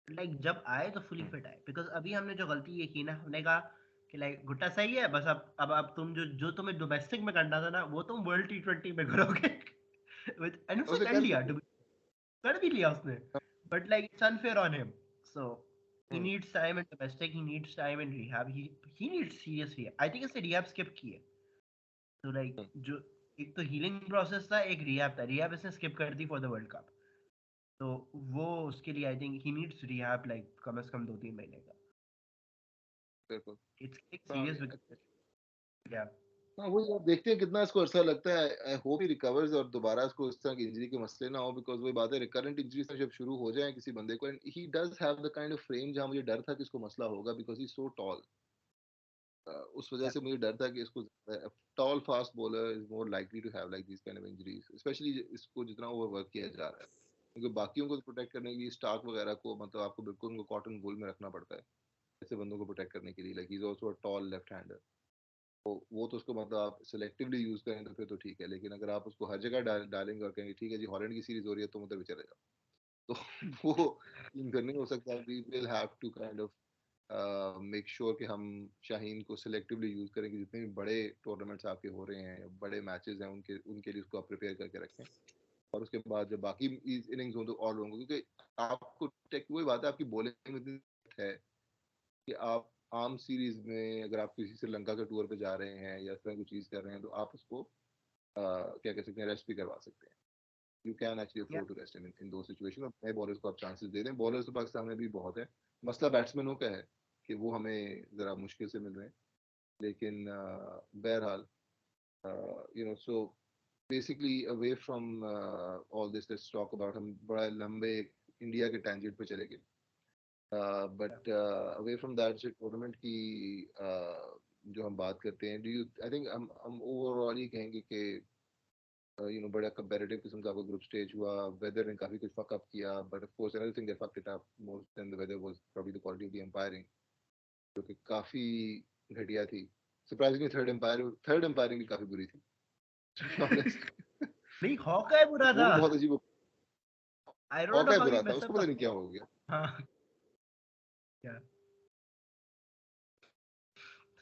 लाइक जब आए तो फुली फिट आए बिकॉज अभी हमने जो गलती ये की ना, हमने कहा कि लाइक घुट्टा सही है बस अब तुम जो तुम्हें डोमेस्टिक में करना था ना वो तुम वर्ल्ड T20 में करोगे. एंड उसने उसे कर कर लिया, भी. कर भी लिया उसने. But like it's unfair on him. So he needs time in domestic, he needs time in rehab, he needs serious rehab. I think इसने rehab skip की है. तो लाइक जो एक तो हीलिंग प्रोसेस था, एक रिहैब था. रिहैब इसने स्किप कर दी फॉर द वर्ल्ड कप. तो वो उसके लिए I think he needs rehab like कम से कम 2-3 महीने का. बिल्कुल. It's like serious. या हाँ वही आप देखते हैं कितना इसको अरसा लगता है. आई होप ही रिकवर्स और दोबारा इसको इस तरह की इंजरी के मसले ना हो, बिकॉज वही बात है रिकरेंट इंजरी से जब शुरू हो जाए किसी बंदे को, and he does have the kind of frame जहाँ मुझे डर था कि इसको मसला होगा बिकॉज ही सो टॉल. उस वजह Yeah. से मुझे डर था कि इसको tall fast bowler is more likely to have like this kind of injuries, specially इसको जितना ओवरवर्क किया जा रहा है, क्योंकि बाकियों को प्रोटेक्ट करने के लिए स्टार्क वगैरह को मतलब आपको बिल्कुल उनको कॉटन वूल में रखना पड़ता है ऐसे बंदों को प्रोटेक्ट करने के लिए. Like he is also a tall left hander. तो वो तो उसको मतलब आप सिलेक्टिवली यूज करें तो फिर तो ठीक है, लेकिन अगर आप उसको हर जगह डालेंगे और कहेंगे ठीक है जी हॉलैंड की सीरीज हो रही है तो मतलब चले जाओ, तो वो टीम फिर नहीं हो सकता. We will have to kind of make sure कि हम शाहीन को सिलेक्टिवली यूज करें कि जितने भी बड़े टूर्नामेंट्स आपके हो रहे हैं बड़े मैचेस हैं उनके उनके लिए उसको आप प्रिपेयर करके रखें, और उसके बाद जब बाकी इनिंग्स हों तो और होंगे, क्योंकि आपको वही बात है आपकी बॉलिंग में इतनी है कि आप आम सीरीज में अगर आप किसी श्रीलंका के टूर पे जा रहे हैं या इस तरह की चीज कर रहे हैं तो आप उसको क्या कह सकते हैं रेस्ट भी करवा सकते हैं. You can actually Yeah. Afford to rest in those situation. नए बॉलर्स को आप चांसेस दे दें. बॉलर्स तो पाकिस्तान में भी बहुत है, मसला बैट्समैनों का है कि वो हमें जरा मुश्किल से मिल रहे हैं, लेकिन बहरहाल you know so basically away from all this let's talk about, हम बड़ा लंबे इंडिया के टैंजेंट पे चले गए, Yeah. But away from that जो टूर्नामेंट की जो हम बात करते हैं, डू यू आई थिंक हम ओवरऑल ही कहेंगे कि यू नो बड़ा कंपेरेटिव किस्म का ग्रुप स्टेज हुआ. वेदर ने काफी कुछ फक अप किया, but of course another thing that fucked it up more than the weather was probably the quality of the umpiring, जो कि काफी घटिया थी. सरप्राइजिंगली थर्ड एम्पायरिंग भी काफी बुरी थी, to be honest. नहीं, हॉकाई बुरा वो था. भी बहुत अजीब. I don't know Hawkeye how he बुरा था, messed उसको up पता the. नहीं क्या हो गया. हाँ. Yeah.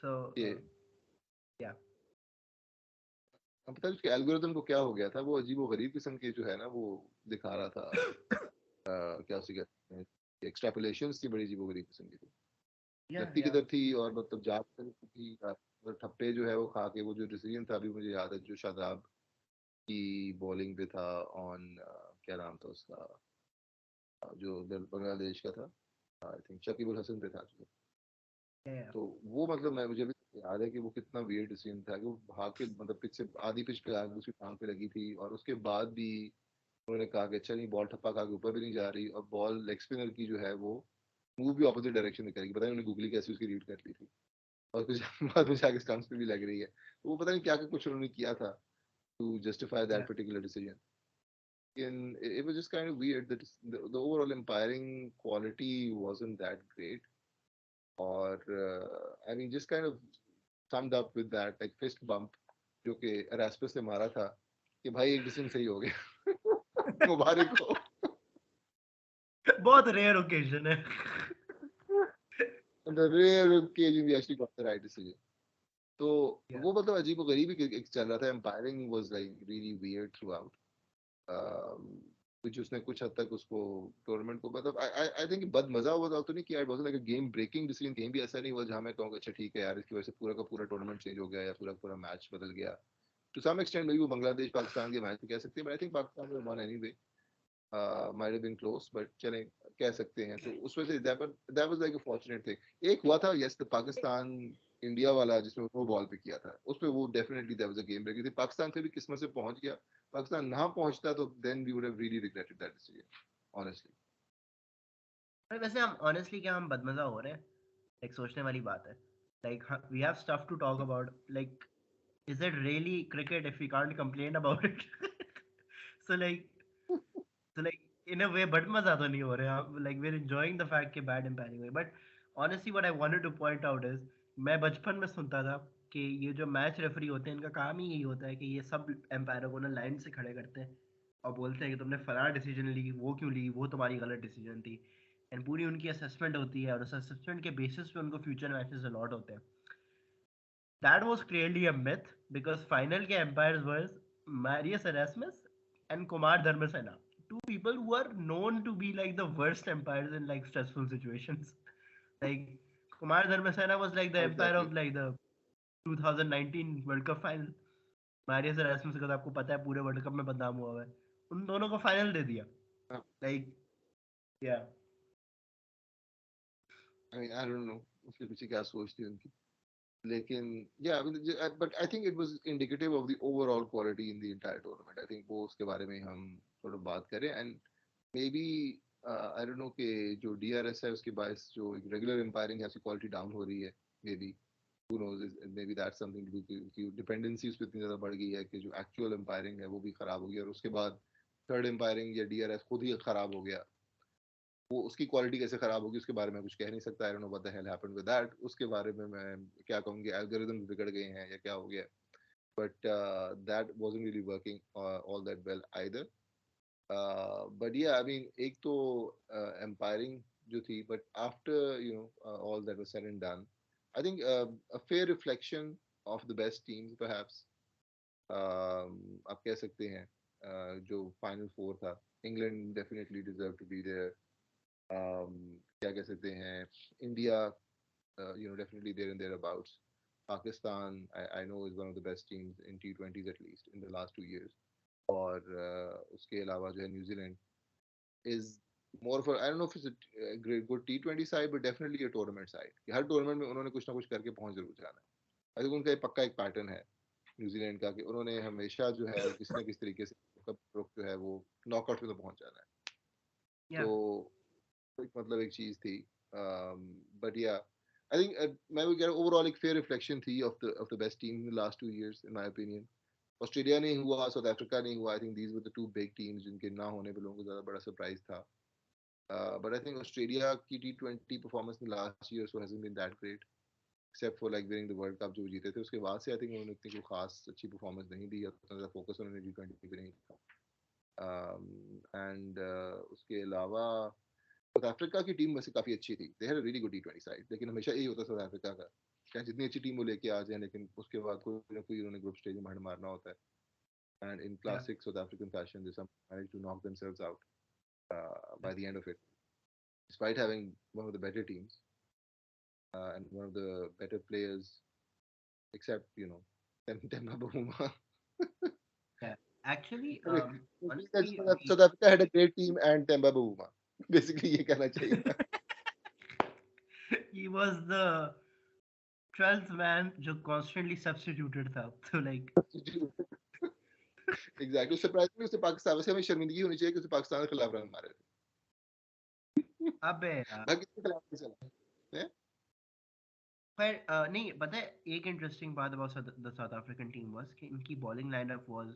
So ये yeah. अब पता है उसके एल्गोरिथम को क्या हो गया था, वो अजीब व गरीब किस्म के जो है ना वो दिखा रहा था. क्या उसे कहते हैं, एक्सट्रैपोलेशंस थी बड़ी अजीब व गरीब किस्म की थी. Yeah. लगती Yeah. किधर थी और मतलब जात थी, मतलब ठप्पे जो है वो खा के वो जो डिसीजन था अभी मुझे याद है जो शादाब की बॉलिंग पे था ऑन क्या नाम था उसका जो बांग्लादेश का था, आई थिंक शकीब उल हसन पे था जो. Yeah. तो वो मतलब मैं मुझे भी याद है कि वो कितना वियर्ड डिसीजन था कि वो भाग के मतलब पिच से आधी पिच पे आग उसकी टांग पे लगी थी, और उसके बाद भी उन्होंने कहा कि अच्छा नहीं बॉल ठप्पा खा के ऊपर भी नहीं जा रही, और बॉल लेग स्पिनर की जो है वो मूव भी ऑपोजिट डायरेक्शन में करेगी. पता नहीं उन्होंने गूगली कैसे उसकी रीड कर ली थी, और कुछ बाद में जाके स्टंप्स पे भी लग रही है. तो वो पता नहीं क्या क्या कुछ उन्होंने किया था to justify that Yeah. Particular decision. And it was just kind of weird that the overall umpiring quality wasn't that great. Or I mean, just kind of summed up with that like fist bump जो कि एरास्पस ने मारा था कि भाई एक डिसीजन सही हो गया. मुबारक हो. बहुत रेयर ओकेजन है. On the rare occasion we actually got the right decision. तो Yeah. वो मतलब अजीब व गरीब ही चल रहा था. एम्पायरिंग was like really weird through out. कुछ उसने कुछ हद तक उसको टूर्नामेंट को मतलब आई थिंक बद मजा हुआ तो नहीं कि it wasn't like a game breaking decision. कहीं भी ऐसा नहीं हुआ जहां मैं कहूंगा अच्छा ठीक है यार इसकी वजह से पूरा का पूरा टूर्नामेंट चेंज हो गया या पूरा पूरा मैच बदल गया. To some extent maybe वो बांग्लादेश पाकिस्तान के मैच भी कह सकते हैं, but I think Pakistan will won anyway. Might have been close but चलें कह सकते हैं. तो उस वजह से that was like a fortunate thing. एक हुआ था यस द पाकिस्तान इंडिया वाला जिसमें वो बॉल पे किया था, उसपे वो definitely that was a game breaker थी. पाकिस्तान फिर भी किस्मत से पहुंच गया. पाकिस्तान ना पहुंचता तो then we would have really regretted that decision honestly. वैसे हम ऑनेस्टली क्या हम बदमजा हो रहे हैं? लाइक सोचने वाली बात है. Like we have stuff to talk about. Like is it really cricket if we can't complain about it? so like so like in a way but मजा तो नहीं हो रहा है. Like we're enjoying the fact कि bad umpiring हुई. But honestly what I wanted to point out is मैं बचपन में सुनता था कि ये जो मैच रेफरी होते हैं इनका काम ही यही होता है कि ये सब एम्पायरों को ना लाइन से खड़े करते हैं और बोलते हैं कि तुमने फला डिसीजन ली, वो क्यों ली, वो तुम्हारी गलत डिसीजन थी. एंड पूरी उनकी असेसमेंट होती है और उस असेसमेंट के बेसिस पे उनको फ्यूचर मैचेस अलॉट होते हैं. That was clearly a myth because final के umpires were Marius Erasmus and Kumar Dharmasena, two people who are known to be like the worst umpires in like stressful situations. Like Kumar Dharmasena was like the umpire exactly. of like the 2019 World Cup final. Marius Erasmus का तो आपको पता है पूरे वर्ल्ड कप में बदनाम हुआ है. उन दोनों को फाइनल दे दिया. Like yeah. I mean I don't know उसके पीछे क्या सोच थी उनकी. लेकिन yeah, I mean, but I think it was indicative of the overall quality in the entire tournament. I think वो उसके बारे में हम थोड़ा बात करें and maybe I don't know कि जो DRS है उसके बायस जो regular umpiring है उसकी quality down हो रही है maybe who knows maybe that's something to do कि dependency उस पर इतनी ज़्यादा बढ़ गई है कि जो actual umpiring है वो भी खराब हो गई और उसके बाद third umpiring या DRS खुद ही खराब हो गया वो उसकी क्वालिटी कैसे खराब होगी उसके बारे में कुछ कह नहीं सकता I don't know what the hell happened with that उसके बारे में मैं क्या कहूँगी एल्गोरिदम्स बिगड़ गए हैं या क्या हो गया but that wasn't really working all that well either but या आई मीन एक तो एम्पायरिंग जो थी but after you know all that was said and done I think a fair reflection of the best teams perhaps आप कह सकते हैं जो फाइनल फोर था England definitely deserve to be there क्या कह सकते हैं India you know definitely there and thereabouts Pakistan I know is one of the best teams in T20s at least in the last 2 years और उसके अलावा जो है New Zealand is more of a I don't know if it's a great good T20 side but definitely a tournament side कि हर टूर्नामेंट में उन्होंने कुछ ना कुछ करके पहुंच जरूर जाना है आई थिंक उनका एक पक्का एक पैटर्न है न्यूजीलैंड का कि उन्होंने हमेशा जो है किसी ना किसी तरीके से कप जो है वो नॉकआउट में तो पहुंच जाना है Yeah. तो एक मतलब एक चीज थी बट या आई थिंक मैं भी कह रहा हूँ ओवरऑल एक फेयर रिफ्लेक्शन थी of the best team in the last 2 years in my opinion Australia नहीं हुआ साउथ अफ्रीका नहीं हुआ I think these were the two big teams जिनके ना होने पे लोगों को ज्यादा बड़ा सरप्राइज था बट आई थिंक ऑस्ट्रेलिया की T20 performance in last year so hasn't been that great except for like winning the world Cup जो जीते थे उसके बाद से आई थिंक उन्होंने इतनी कोई खास अच्छी परफॉर्मेंस नहीं दी उतना ज़्यादा फोकस उन्होंने T20 पे नहीं था एंड उसके अलावा साउथ अफ्रीका की टीम वैसे काफी अच्छी थी they had a really good T20 side लेकिन हमेशा यही होता है साउथ अफ्रीका का चाहे जितनी अच्छी टीम वो लेके आ जाए लेकिन उसके बाद कोई ना कोई उन्होंने ग्रुप स्टेज में भंड मारना होता है and in Yeah. Classic south African fashion they managed to knock themselves out by the end of it despite having one of the better teams and one of the better players except you know Temba Bavuma. Yeah. Actually, honestly, South Africa had a great team and Temba Bavuma. Basically ये कहना चाहिए he was the 12th man जो constantly substituted था. So like, एग्जैक्टली सरप्राइजिंगली उसने पाकिस्तान वैसे हमें शर्मिंदगी होनी चाहिए कि उसने पाकिस्तान के खिलाफ रन मारे थे अबे यार. बाकी किसके खिलाफ नहीं चला है पर नहीं पता है एक इंटरेस्टिंग बात about the south African team was कि इनकी bowling lineup was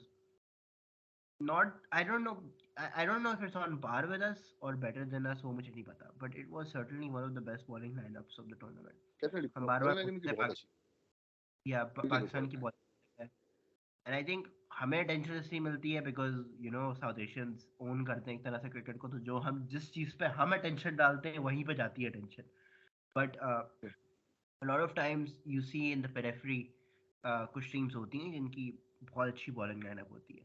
not I don't know if it's on par with us or better than us वो मुझे नहीं पता but it was certainly one of the best bowling lineups of the tournament definitely हम बार बार बॉलिंग लाइन बोलते उनकी हैं बहुत अच्छी या रियली गुड पाकिस्तान बॉलिंग की लाइन बॉलिंग है एंड आई थिंक हमें अटेंशन इसलिए मिलती है because you know south Asians own करते हैं एक तरह से क्रिकेट को तो जो हम जिस चीज पे हम अटेंशन डालते हैं वहीं पे जाती है attention but a lot of times you see in the periphery कुछ टीम्स होती हैं जिनकी बहुत अच्छी बॉलिंग लाइनअप होती है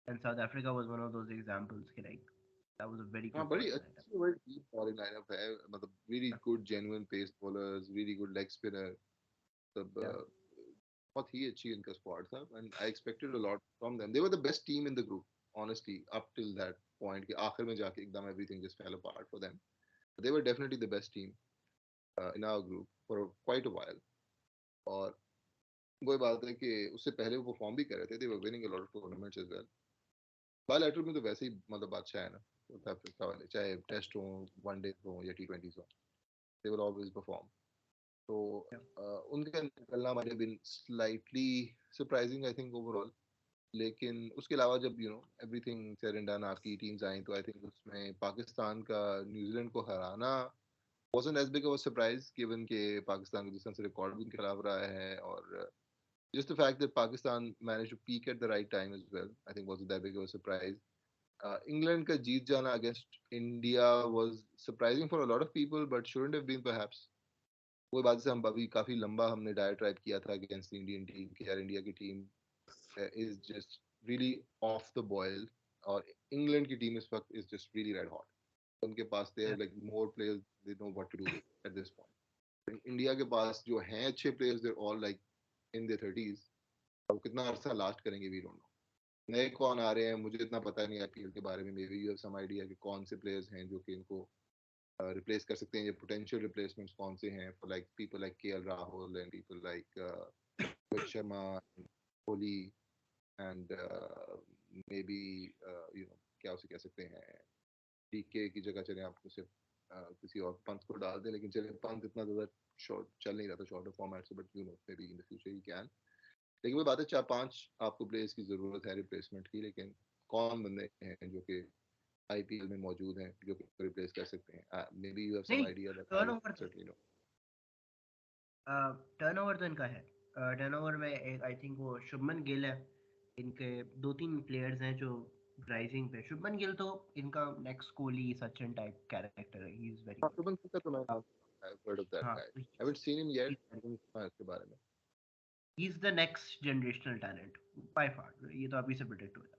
and South Africa was one of those examples कि like that was a very हाँ good बड़ी bowling lineup. अच्छी बड़ी डीप बॉलिंग लाइनअप है मतलब really good genuine pace bowlers really good leg spinner सब Yeah, बहुत ही अच्छी इनका स्क्वाड था and I expected a lot from them they were the best team in the group honestly up till that point कि आखिर में जाके एकदम everything just fell apart for them they were definitely the best team in our group for quite a while और वही बात है कि उससे पहले वो परफॉर्म भी कर रहे थे they were winning a lot of tournaments as well bilateral में तो वैसे ही मतलब बादशाह है ना साउथ अफ्रीका वाले चाहे टेस्ट हो वनडे हो या T20 हो दे विल ऑलवेज परफॉर्म तो yeah, उनका निकलना हमारे been slightly surprising I think overall लेकिन उसके अलावा जब you know everything said and done आपकी टीम्स आई तो आई थिंक उसमें पाकिस्तान का न्यूजीलैंड को हराना wasn't as big of a surprise given कि पाकिस्तान का जिस तरह से रिकॉर्ड भी उनके खिलाफ रहा है और just the fact that Pakistan managed to peak at the right time as well I think wasn't that big of a surprise England का जीत जाना against India was surprising for a lot of people but shouldn't have been perhaps वो बात से हम अभी काफी लंबा हमने डायट्राइब किया था अगेंस्ट द इंडियन टीम कि यार इंडिया की team is just really off the boil और इंग्लैंड की टीम इस वक्त is just really red hot उनके पास they yeah, have like more players they know what to do with at this point India के पास जो हैं अच्छे players they all like in their 30s वो कितना अरसा लास्ट करेंगे वी डोंट नो नए कौन आ रहे हैं मुझे इतना पता नहीं आईपीएल के बारे में maybe you have some idea कि कौन से प्लेयर्स हैं जो कि इनको रिप्लेस कर सकते हैं, ये पोटेंशियल रिप्लेसमेंट्स कौन से हैं फॉर लाइक पीपल लाइक के L Rahul and people like Rohit Sharma, Kohli and may be क्या उसे कह सकते हैं, डीके की जगह चले आप उसे किसी और पंत को डाल दें, लेकिन चले पंत इतना ज़्यादा शॉर्ट चल नहीं रहा था शॉर्टर फॉर्मेट से, but may be in the future he can. लेकिन वो बात है 4-5 आपको प्लेयर्स की ज़रूरत है रिप्लेसमेंट की, लेकिन कौन बंदे हैं जो कि आईपीएल में मौजूद हैं जो कि रिप्लेस कर सकते हैं? Maybe you have some नहीं, idea but I turnover certainly no. Turnover तो इनका है। टर्नओवर में आई थिंक वो शुभमन गिल है, इनके दो तीन प्लेयर्स हैं जो राइजिंग पे। शुभमन गिल तो इनका next Kohli Sachin type character है, he is very good. Shubman Gill का तो मैं आई heard of that हाँ, guy, haven't seen him yet, लेकिन सुना है इसके बारे में। He is the next generational talent by far, ये तो अभी से प्रिडिक्ट हो जाता,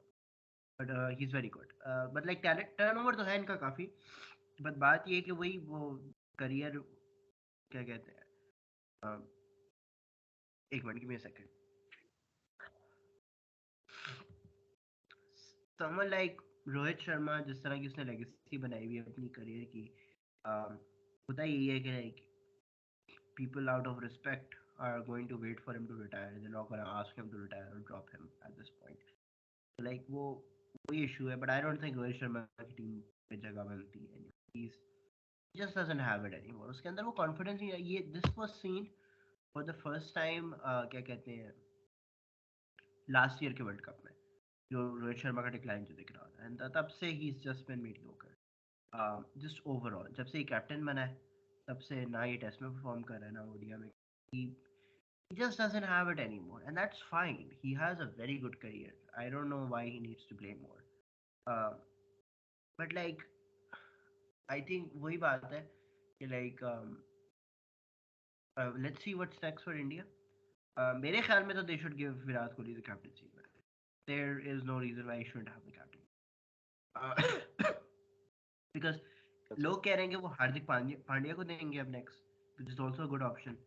but he is very good. But like talent turnover तो है इनका काफी, बट बात ये है कि वही वो करियर क्या कहते हैं, uh, एक minute, give me a second. Someone like Rohit Sharma, जिस तरह की उसने लेगेसी बनाई हुई है अपनी करियर की, होता यही है कि like people out of respect are going to wait for him to retire. They're not going to ask him to retire or drop him at this point. So like वो issue है, but I don't think Rohit Sharma की टीम में जगह बनती है। He's he just doesn't have it anymore. उसके अंदर वो confidence नहीं है। ये this was seen for the first time क्या कहते हैं, लास्ट ईयर के वर्ल्ड कप में, जो रोहित शर्मा का डिक्लाइन जो दिख रहा था, एंड तब से ही is just been mediocre. Just overall जब से ही कैप्टन बना है तब से ना ये टेस्ट में परफॉर्म कर रहा है ना ओडिया में। he just doesn't have it anymore, and that's fine. He has a very good career. I don't know why he needs to play more. uh, but like I think वही बात है कि like let's see what's next for India. मेरे ख्याल में तो they should give Virat Kohli the captaincy. There is no reason why he shouldn't have the captain. Because लोग कह रहे हैं कि वो हार्दिक पांड्या को देंगे अब next, which is also a good option.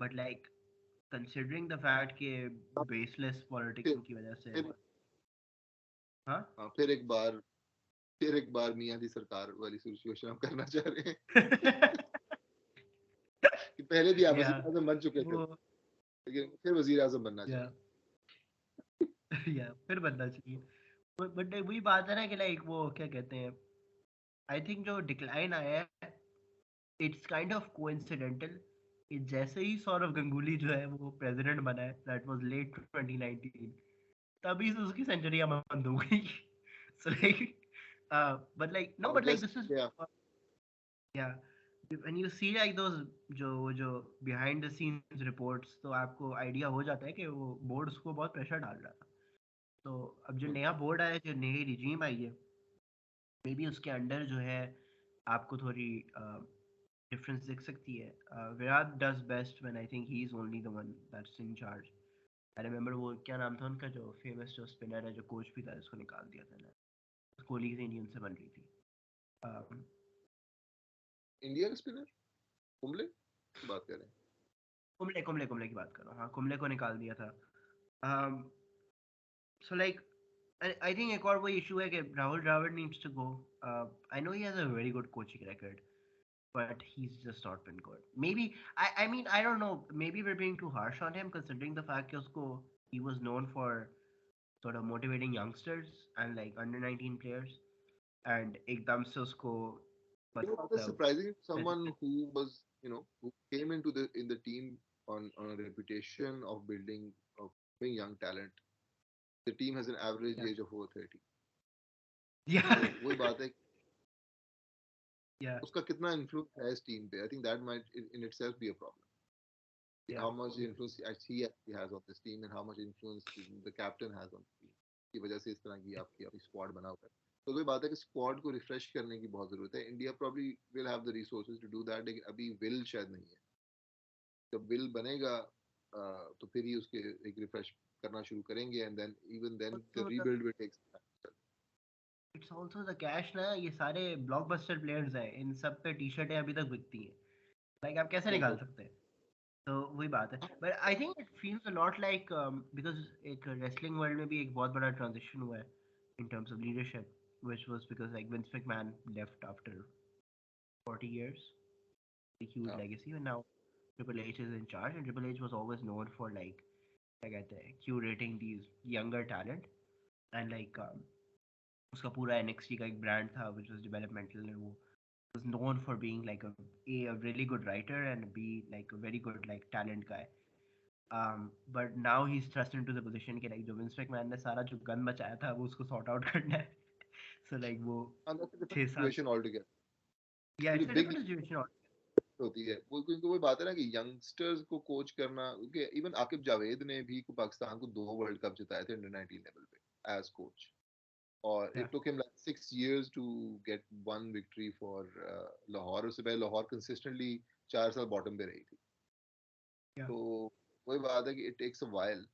But like considering the fact कि baseless politics फिर की वजह से, फिर हाँ हाँ, फिर एक बार मियां की सरकार वाली सिचुएशन हम करना चाह रहे हैं कि पहले भी आप या वजीर आजम बन चुके थे, वो लेकिन फिर वजीर आजम बनना या चाह रहे या फिर बनना चाहिए। बट वही बात है ना कि लाइक वो क्या कहते हैं, आई थिंक जो डिक्लाइन आया है इट्स काइंड ऑफ कोइंसिडेंटल कि जैसे ही सौरव गंगुली जो है वो प्रेसिडेंट बना है, दैट वाज लेट 2019, तभी से उसकी सेंचुरियां बंद हो गई। So like but like no, हैं। But like just this is yeah yeah when you see like those जो बिहाइंड द सीन्स रिपोर्ट्स, तो आपको आइडिया हो जाता है कि वो बोर्ड उसको बहुत प्रेशर डाल रहा था। तो अब जो नया बोर्ड आया, जो नई रिजीम आई है, मे बी उसके अंडर जो है आपको थोड़ी डिफरेंस दिख सकती है। Virat does best when I think he is only the one that's in charge. I remember वो क्या नाम था उनका, जो फेमस जो स्पिनर है जो कोच भी था, जिसको निकाल दिया था ना, कोहली से इंडियन से बन रही थी। इंडियन स्पिनर कुंबले की बात कर रहे हैं। कुंबले की बात कर रहा हूँ, हाँ कुंबले को निकाल दिया था। सो लाइक आई थिंक एक और वो इशू है कि Rahul Dravid needs to go. I know he has a very good coaching record, but he's just not been good. Maybe I mean I don't know. Maybe we're being too harsh on him considering the fact that he was known for sort of motivating youngsters and like under 19 players, and ekdam se usko It's surprising someone who was, who came into the in the team on a reputation of building of being young talent. The team has an average yeah age of over 30. yeah तो वही बात है yeah उसका कितना influence है इस टीम पे. I think that might in itself be a problem. yeah How much influence actually he actually has on this team and how much influence the captain has on the team. की वजह से इस तरह की आपकी स्क्वाड बना हुआ है. तो वही बात है कि स्क्वाड को रिफ्रेश करने की बहुत जरूरत है. India probably will have the resources to do that, लेकिन अभी विल शायद नहीं है. जब विल बनेगा तो फिर ही उसके एक रिफ्रेश करना शुरू करेंगे, and then even then the also rebuild will take time. it's also the cash ना, ये सारे blockbuster players हैं, इन सब पे टी शर्टें अभी तक बिकती हैं, like आप कैसे निकाल बिल्कुल. सकते हैं? तो वही बात है, but I think it feels a lot like because एक रेसलिंग वर्ल्ड में भी एक बहुत बड़ा ट्रांजिशन हुआ है in terms of leadership, which was because like Vince McMahon left after 40 years, a huge हाँ, legacy, and now Triple H is in charge, and Triple H was always known for like क्या कहते हैं curating these younger talent and like उसका पूरा NXT का एक brand था which was developmental and वो was known for being like a really good writer and be like a very good like talent guy. But now he's thrust into the position कि like जो Vince McMahon ने सारा जो गंद मचाया था वो उसको sort out करना है. So like वो and that's a different 6 7 situation altogether. yeah, पूरी it's a big different situation. होती है वो, क्योंकि वही बात है ना कि यंगस्टर्स को कोच करना, क्योंकि इवन आकिब जावेद ने भी पाकिस्तान को 2 वर्ल्ड कप जिताए थे अंडर 19 लेवल पे एज कोच, और Yeah, it took him like 6 years to get one victory for Lahore. उससे पहले लाहौर कंसिस्टेंटली 4 साल बॉटम पे रही थी। yeah, तो वही बात है कि it takes a while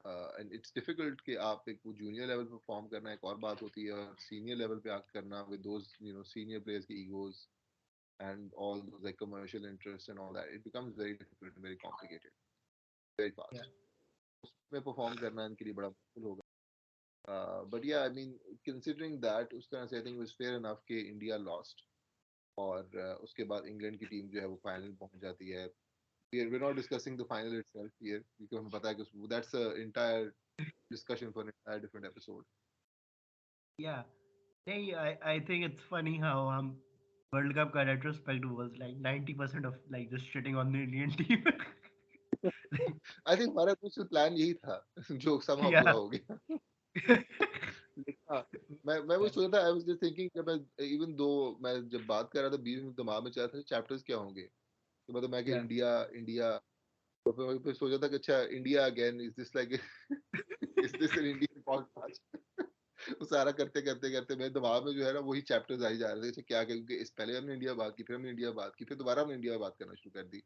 and it's difficult कि आप एक वो जूनियर लेवल पे परफॉर्म करना एक और बात होती है, और सीनियर लेवल पे आके करना विद दोस सीनियर प्लेयर्स के egos and all those like commercial interests and all that, it becomes very difficult and very complicated very yeah, fast. उसमें परफॉर्म करना इनके लिए बड़ा मुश्किल होगा। बट या आई मीन कंसिडरिंग दैट, उस तरह से I think it was fair enough कि इंडिया लॉस्ट, और उसके बाद इंग्लैंड की टीम जो है वो फाइनल पहुंच जाती है। we're not discussing the final itself here क्योंकि हमें पता है कि that's a entire discussion for an entire different episode. yeah. Hey, I think it's funny how World Cup का retrospect was like 90% of like just shitting on the Indian team. I think हमारा कुछ प्लान यही था जो somehow पूरा Yeah. हो गया। हाँ, मैं वो सोच रहा था, आई वाज जस्ट थिंकिंग जब मैं इवन दो मैं जब बात कर रहा था बीच में दिमाग में चल रहा था चैप्टर्स क्या होंगे, तो मतलब मैं कि Yeah. इंडिया इंडिया, तो फिर वहीं पे सोचा था कि अच्छा India again, is this like is this an Indian podcast. वो सारा करते करते करते मेरे दिमाग में जो है ना वही चैप्टर्स आई जा रहे थे, अच्छा क्या क्या, क्योंकि इस पहले हमने इंडिया बात की, फिर हमने इंडिया बात की, फिर दोबारा हमने इंडिया बात करना शुरू कर दी,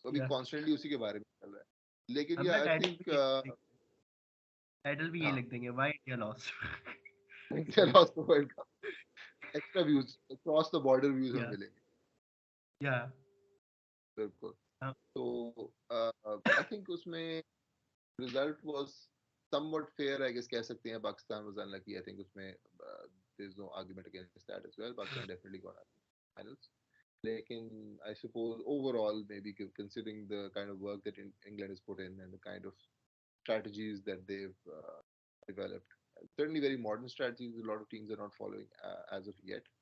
तो अभी Yeah. कॉन्स्टेंटली उसी के बारे में चल रहा है। लेकिन हम या ना आई टाइटल थिंक भी टाइटल भी ये हाँ, लिख देंगे why India lost. India lost the world cup, extra views cross the border views हमें Yeah. मिलेंगे। Yeah. बिल्कुल। Um, तो आई थिंक उसमें result was somewhat fair, I guess कह सकते हैं। Pakistan was unlucky, I think उसमें there's no argument against that as well. Pakistan definitely got out of finals, लेकिन I suppose overall maybe considering the kind of work that England has put in and the kind of strategies that they've developed, certainly very modern strategies a lot of teams are not following as of yet,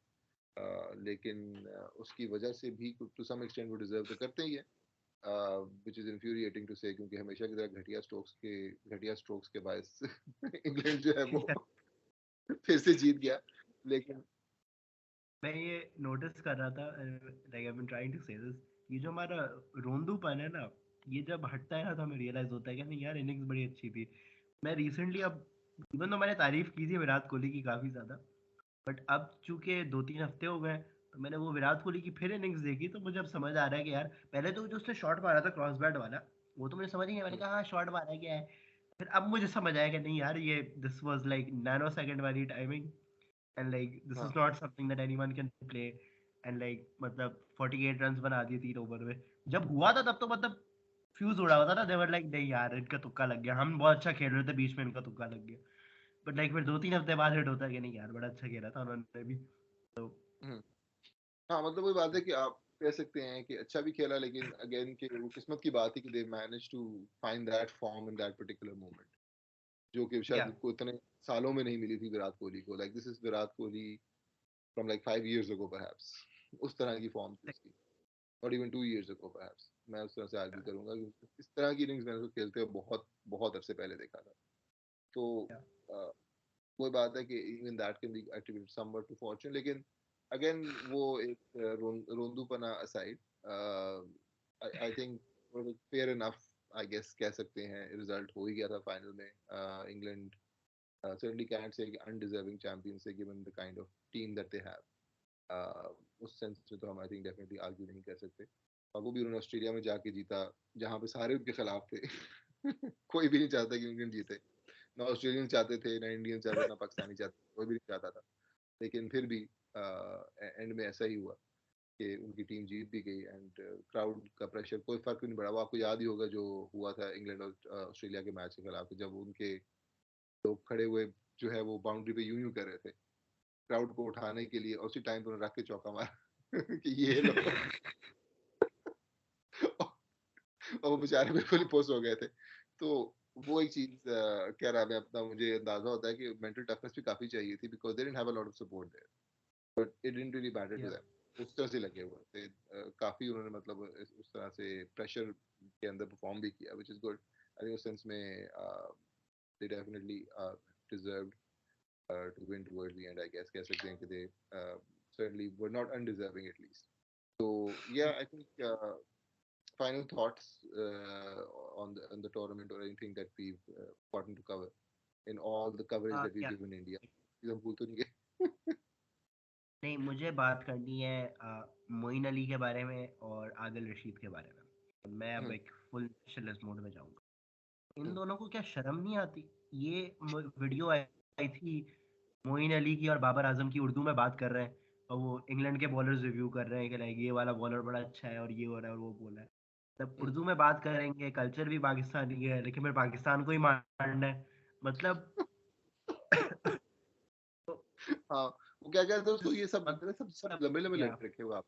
लेकिन उसकी वजह से भी to some extent वो deserve तो करते ही है, which is infuriating to say, क्योंकि हमेशा की तरह घटिया स्ट्रोक्स के बायस इंग्लैंड जो है वो yeah. फिर से जीत गया। लेकिन मैं ये नोटिस कर रहा था like I been trying to say this, ये जो हमारा रोंदूपन है ना, ये जब हटता है ना तो हमें रियलाइज होता है कि नहीं यार इनिंग्स बड़ी अच्छी थी. मैं रिसेंटली अब इवन तो मैंने तारीफ की थी विराट कोहली की काफी ज्यादा, बट अब चूंकि 2 3 हफ्ते हो गए तो मैंने वो विराट कोहली की फिर इनिंग्स देखी तो मुझे अब समझ आ रहा है कि यार पहले तो जो उसने शॉट मारा था क्रॉस बैट वाला वो तो मुझे समझ नहीं आया, मैंने कहा हाँ शॉट मारा है क्या है. फिर अब मुझे समझ आया कि नहीं यार ये this was like nano second वाली timing and like this is हाँ not something that anyone can play and like मतलब 48 रन्स बना दिए 3 ओवर में. जब हुआ था तब तो मतलब फ्यूज उड़ा हुआ था ना, देवर लाइक नहीं यार इनका तुक्का लग गया, हम बहुत अच्छा खेल रहे थे बीच में इनका तुक्का लग गया. बट लाइक फिर 2 3 हफ्ते बाद हिट होता है कि नहीं यार बड़ा अच्छा खेला था उन्होंने भी. तो हम्म, हाँ मतलब वही बात है कि आप कह सकते हैं कि अच्छा भी खेला, लेकिन अगेन के वो किस्मत की बात है कि they manage to find that form in that particular moment, जो कि शायद या उनको इतने सालों में नहीं मिली थी विराट कोहली को। Like this is Virat Kohli from like 5 years ago perhaps, उस तरह की फॉर्म थी उसकी, और इवन 2 years ago perhaps, मैं उस तरह से आर्ग्यू करूंगा कि इस तरह की इनिंग्स मैंने उसको खेलते हुए बहुत बहुत अरसे पहले देखा था। तो वही बात है कि even that can be attributed somewhat to fortune, लेकिन अगेन वो एक रोंदूपना aside, I think fair enough I guess कह सकते हैं, रिजल्ट हो ही गया था फाइनल में। England certainly can't say undeserving champions है given the kind of team that they have, उस सेंस में तो हम आई थिंक डेफिनेटली आर्ग्यू नहीं कर सकते। और वो भी उन्होंने ऑस्ट्रेलिया में जाके जीता जहाँ पे सारे उनके खिलाफ थे कोई भी नहीं चाहता कि इंग्लैंड जीते, ना ऑस्ट्रेलियन चाहते थे, ना इंडियन चाहते, ना पाकिस्तानी चाहते, कोई भी नहीं चाहता था। लेकिन फिर भी एंड में ऐसा ही हुआ कि उनकी टीम जीत भी गई, एंड क्राउड का प्रेशर कोई फर्क नहीं पड़ा। वो आपको याद ही होगा जो हुआ था इंग्लैंड और ऑस्ट्रेलिया के मैच के खिलाफ, जब उनके लोग खड़े हुए जो है वो बाउंड्री पे यूं यूं कर रहे थे क्राउड को उठाने के लिए, और उसी टाइम पर उन्होंने रख के चौका मारा कि ये लो। और वो बेचारे बिल्कुल ही पोस्ट हो गए थे। तो वो एक चीज क्या नाम है अपना, मुझे अंदाजा होता है कि मेंटल टफनेस भी काफी चाहिए थी, because they didn't have a lot of support there, but it didn't really matter to Yeah. Them. उस तरह से लगे हुए थे, काफी उन्होंने मतलब उस तरह से प्रेशर के अंदर परफॉर्म भी किया, which is good. I think उस सेंस में they definitely deserved to win towards the end, I guess. कह सकते हैं कि they certainly were not undeserving at least. So yeah, I think final thoughts on the tournament or anything that we've gotten to cover in all the coverage that we've Yeah. given India. हम भूल तो नहीं गए? नहीं, मुझे बात करनी है मोइन अली के बारे में और आदिल रशीद के बारे में। मैं अब एक फुल नेशनलिस्ट मोड में जाऊंगा। इन दोनों को क्या शर्म नहीं आती? ये वीडियो आई थी मोइन अली की और बाबर आजम की, उर्दू में बात कर रहे हैं और वो इंग्लैंड के बॉलर्स रिव्यू कर रहे हैं कि लाइक ये वाला बॉलर बड़ा अच्छा है और ये हो रहा है और वो बोला है। तब उर्दू में बात करेंगे, कल्चर भी पाकिस्तानी है, लेकिन फिर पाकिस्तान को ही मारना है, मतलब। तो हाँ, वो क्या कहते हैं उसको, ये सब सब सब मतलब लंबे लंबे क्या, लड़के रखे हुए आप।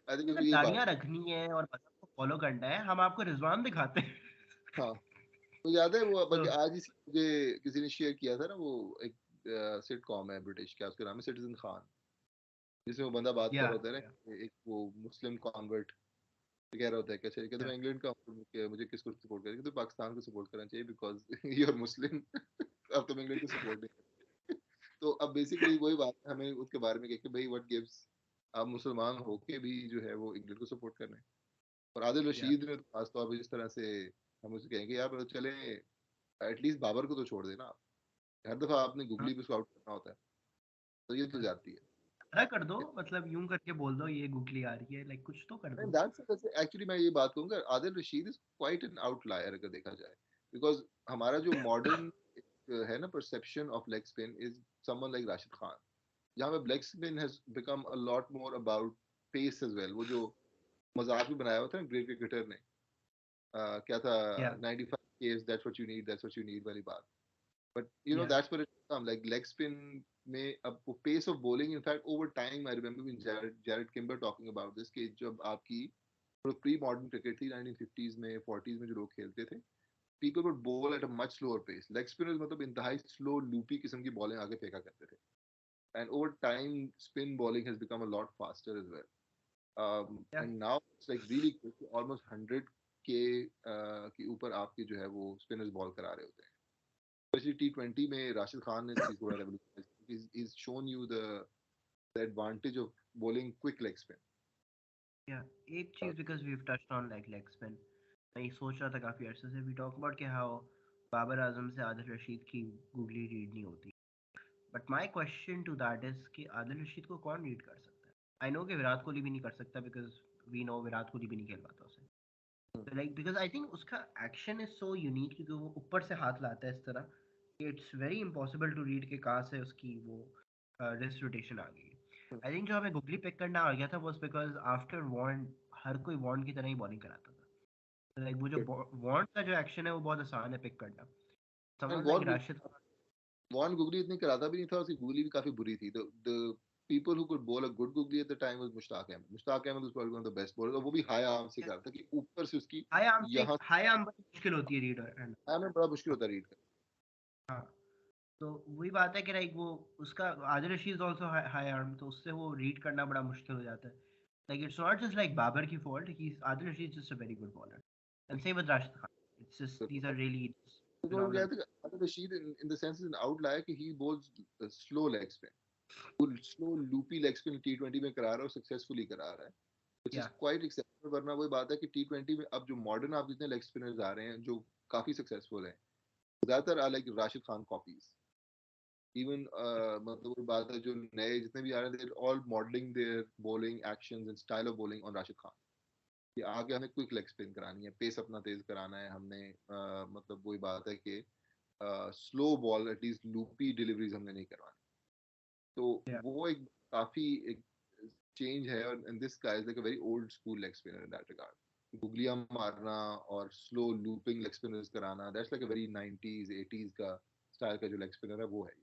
आई थिंक उसको अगर यही बात दाढ़ियां है। रखनी है और मजहब को फॉलो करना है, हम आपको रिजवान दिखाते हैं। हाँ, तो याद है वो तो बल्कि आज ही मुझे किसी ने शेयर किया था ना, वो एक सिटकॉम है ब्रिटिश, क्या उसका नाम है, सिटीजन खान, जिसमें वो बंदा बात कर या रहा होता है ना कि एक वो मुस्लिम कॉन्वर्ट कह रहा होता है कैसे, कहते या मैं इंग्लैंड का हूँ, मुझे किसको सपोर्ट करें, तो पाकिस्तान को सपोर्ट करना चाहिए बिकॉज यू आर मुस्लिम। अब तुम इंग्लैंड को सपोर्ट नहीं करते। तो अब बेसिकली वही बात है, हमें उसके बारे में कि भाई व्हाट गिव्स, आप मुसलमान होके भी जो है वो इंग्लैंड को सपोर्ट कर रहे हैं। और आदिल या रशीद ने तो खासतौर पर जिस तरह से हम उसे कहेंगे यार चले, एटलीस्ट बाबर को तो छोड़ देना आप, हर दफा आपने हाँ, गुगली पे उसको आउट करना होता है, तो ये तो या जाती है। खड़ा कर दो, मतलब यूं करके बोल दो ये गुगली आ रही है, लाइक कुछ तो कर एंड दो। दैट्स एक्चुअली मैं ये बात कहूंगा, Adil Rashid is quite an outlier अगर देखा जाए, बिकॉज हमारा जो मॉडर्न है ना perception of leg spin is someone like Rashid Khan, जहाँ पे leg spin has become a lot more about pace as well. वो जो मजाक भी बनाया हुआ था ना ग्रेट क्रिकेटर ने, क्या था, या 95 case that's what you need वाली बात। बट यू नो या that's where it come like leg spin में अब वो pace of bowling, in fact over time I remember when Jared Kimber talking about this कि जब आपकी प्री मॉडर्न क्रिकेट थी 1950s में 40s में जो लोग खेलते थे, people would bowl at a much slower pace, leg spinners मतलब इंतहाई स्लो लूपी किस्म की बॉलिंग आगे फेंका करते थे, and over time spin bowling has become a lot faster as well, yeah and now it's like really quick, almost 100 के ऊपर आपके जो है वो स्पिनर्स बॉल करा रहे होते हैं। स्पेशली T20 में राशिद खान ने इस चीज को बड़ा revolutionise, he's shown you the advantage of bowling quick leg spin. या एक चीज, because we have touched on like leg spin, मैं ये सोच रहा था काफी अरसे से, वी टॉक अबाउट कि हाउ बाबर आजम से आदिल रशीद की गूगली रीड नहीं होती, but my question to that is कि आदिल रशीद को कौन रीड कर सकता है? आई नो कि विराट कोहली भी नहीं कर सकता, because we know Virat Kohli भी नहीं खेल पाता उसे। तो लाइक बिकॉज आई थिंक उसका एक्शन इज सो यूनिक, क्योंकि वो ऊपर से हाथ लाता है इस तरह, it's very impossible to read के कहाँ से उसकी वो रिस्ट रोटेशन आ गई। आई थिंक जो हमें गुगली पिक करना आ गया था वाज बिकॉज आफ्टर वॉर्न हर कोई वॉर्न की तरह ही बॉलिंग कराता था। लाइक वो जो वॉर्न का जो एक्शन है वो बहुत आसान है पिक करना। And someone like Rashid Khan. Vaughn Gugli इतनी कराता भी नहीं था, उसकी गूगली भी काफी बुरी थी। The people who could bowl a good googly at the time was Mushtaq Ahmed. Mushtaq Ahmed was probably one of the best bowlers, और वो भी हाई आर्म से करता कि ऊपर से उसकी यहाँ हाई आर्म बड़ी मुश्किल होती है रीड करना। में बड़ा मुश्किल होता है रीड करना। हाँ, तो वही बात है कि लाइक वो उसका Adil Rashid also high arm, तो उससे वो रीड करना बड़ा मुश्किल हो जाता है। Like it's not just like Babar की fault, he Adil Rashid just a very good bowler, and same with Rashid Khan. It's just these are really तो वो फिनोमिनल। कहते हैं Adil Rashid in the sense is an outlier कि he bowls slow leg spin, slow loopy leg spin T20 में करा रहा है और सक्सेसफुली करा रहा है, which is या quite exceptional। वरना वही बात है कि T20 में अब जो मॉडर्न आप जितने लेग स्पिनर्स आ रहे हैं जो काफी सक्सेसफुल हैं, ज्यादातर are like Rashid Khan copies. Even मतलब वो बात है जो नए जितने भी आ रहे हैं all modelling their bowling actions and style of bowling on Rashid Khan, कि आगे हमें क्विक लेग स्पिन करानी है, पेस अपना तेज कराना है हमने, मतलब वही बात है कि slow ball at least loopy deliveries हमने नहीं करवानी। तो या वो एक काफी एक चेंज है, और and this guy is like a very old school leg spinner in that regard. गुगलियां मारना और स्लो लूपिंग लेग स्पिनर्स कराना, that's like a very 90s 80s का स्टाइल का जो लेग स्पिनर है वो है।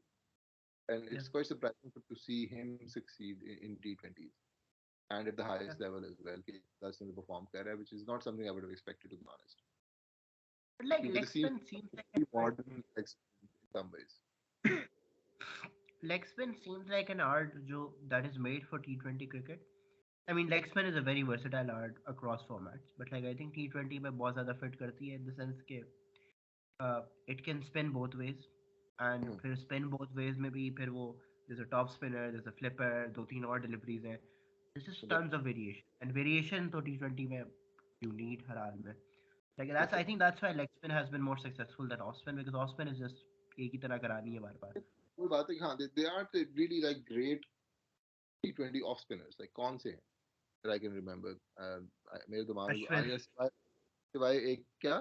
and Yeah. it's quite surprising to see him succeed in T20s and at the Yeah. highest level as well. कि दस दिन perform कर रहा है, which is not something I would have expected, to be honest. But like क्योंकि leg the seems spin seems like an pretty art. modern in some ways. Leg spin seems like an art that is made for T20 cricket. I mean, leg spin is a very versatile art across formats, but like I think T20 में बहुत ज़्यादा fit करती है in the sense के it can spin both ways, and Hmm. फिर spin both ways में भी फिर वो there's a top spinner, there's a flipper, दो तीन और deliveries हैं. There's just So tons of variation, and variation तो T20 में you need हर हाल में. Like that's I think that's why leg spin has been more successful than off spin because off spin is just एक ही तरह करानी है बार बार. वो बात है कि हाँ, they aren't really like great T20 off spinners. Like कौन से हैं that I can remember? मेरे दिमाग में अश्विन आया सिवाय एक क्या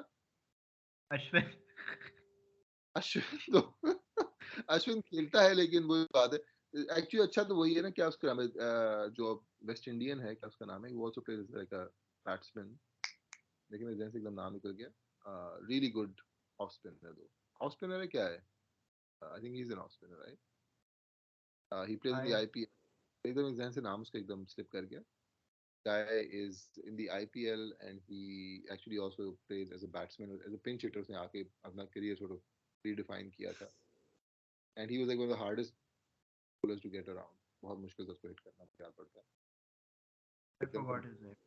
अश्विन अश्विन तो अश्विन खेलता है, लेकिन वो बात है एक्चुअली अच्छा तो वही है ना, क्या उसका नाम है, जो वेस्ट इंडियन है, क्या उसका नाम है, वो also plays like a batsman, लेकिन मेरे जहन से एकदम नाम निकल गया, रियली गुड ऑफ स्पिनर, दो ऑफ स्पिनर है क्या है, I think he is an off spinner, right, he plays in the I IPL, एकदम मेरे जहन से नाम उसका एकदम स्लिप कर गया, guy is in the IPL and he actually also plays as a batsman, as a pinch hitter, उसने आके अपना career sort of redefine किया था, and he was like one of the hardest bowlers to get around, बहुत मुश्किल से उसको हिट करना क्या पड़ता है, एकदम forgot his name.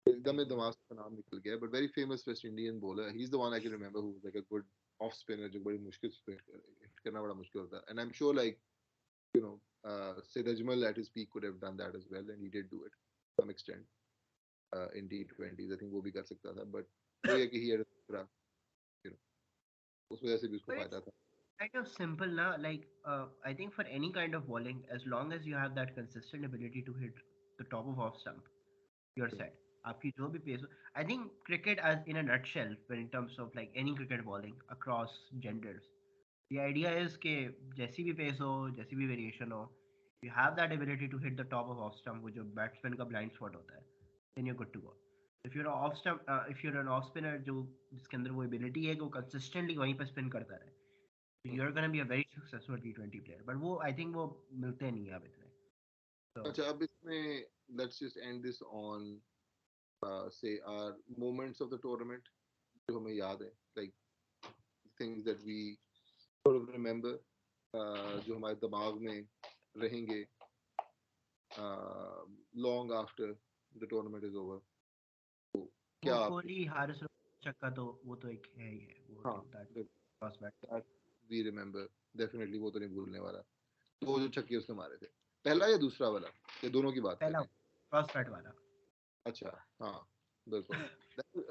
एकदम मेरे दिमाग से नाम निकल गया, but very famous West Indian bowler, he's the one I can remember who was like a good off spinner, जो बड़ी मुश्किल से हिट करना बड़ा मुश्किल होता है, and I'm sure like you know Sid Ajmal at his peak could have done that as well, and he did do it to some extent in T20s, I think वो भी कर सकता था, but वो ये कि he had a you know उस वजह से भी उसको But it's फायदा था. kind of simple now. Like I think for any kind of bowling, as long as you have that consistent ability to hit the top of off stump, you're set. आपकी जो भी pace हो, I think cricket as in a nutshell, when in terms of like any cricket bowling across genders, the idea is कि जैसी भी pace हो, जैसी भी variation हो, you have that ability to hit the top of off stump, वो जो batsman का blind spot होता है, then you're good to go. If you're an off stump, if you're an off spinner जो जिसके अंदर वो ability है कि वो consistently वहीं पे spin करता रहे, you're gonna be a very successful T20 player. But वो I think वो मिलते नहीं हैं अब इतने. So अच्छा, अब इसमें let's just end this on say our moments of the tournament जो हमें याद है, like things that we sort of remember, जो हमारे दिमाग में रहेंगे long after the tournament is over, तो वो क्या आपके, कोहली हारिस चक्का तो वो तो एक है ही है. वो हाँ that prospect. that we remember definitely, वो तो नहीं भूलने वाला, दो जो छक्के उसने मारे थे, पहला या दूसरा वाला, ये दोनों की बात कर पहला रहे हैं. prospect वाला. अच्छा, हाँ बिल्कुल,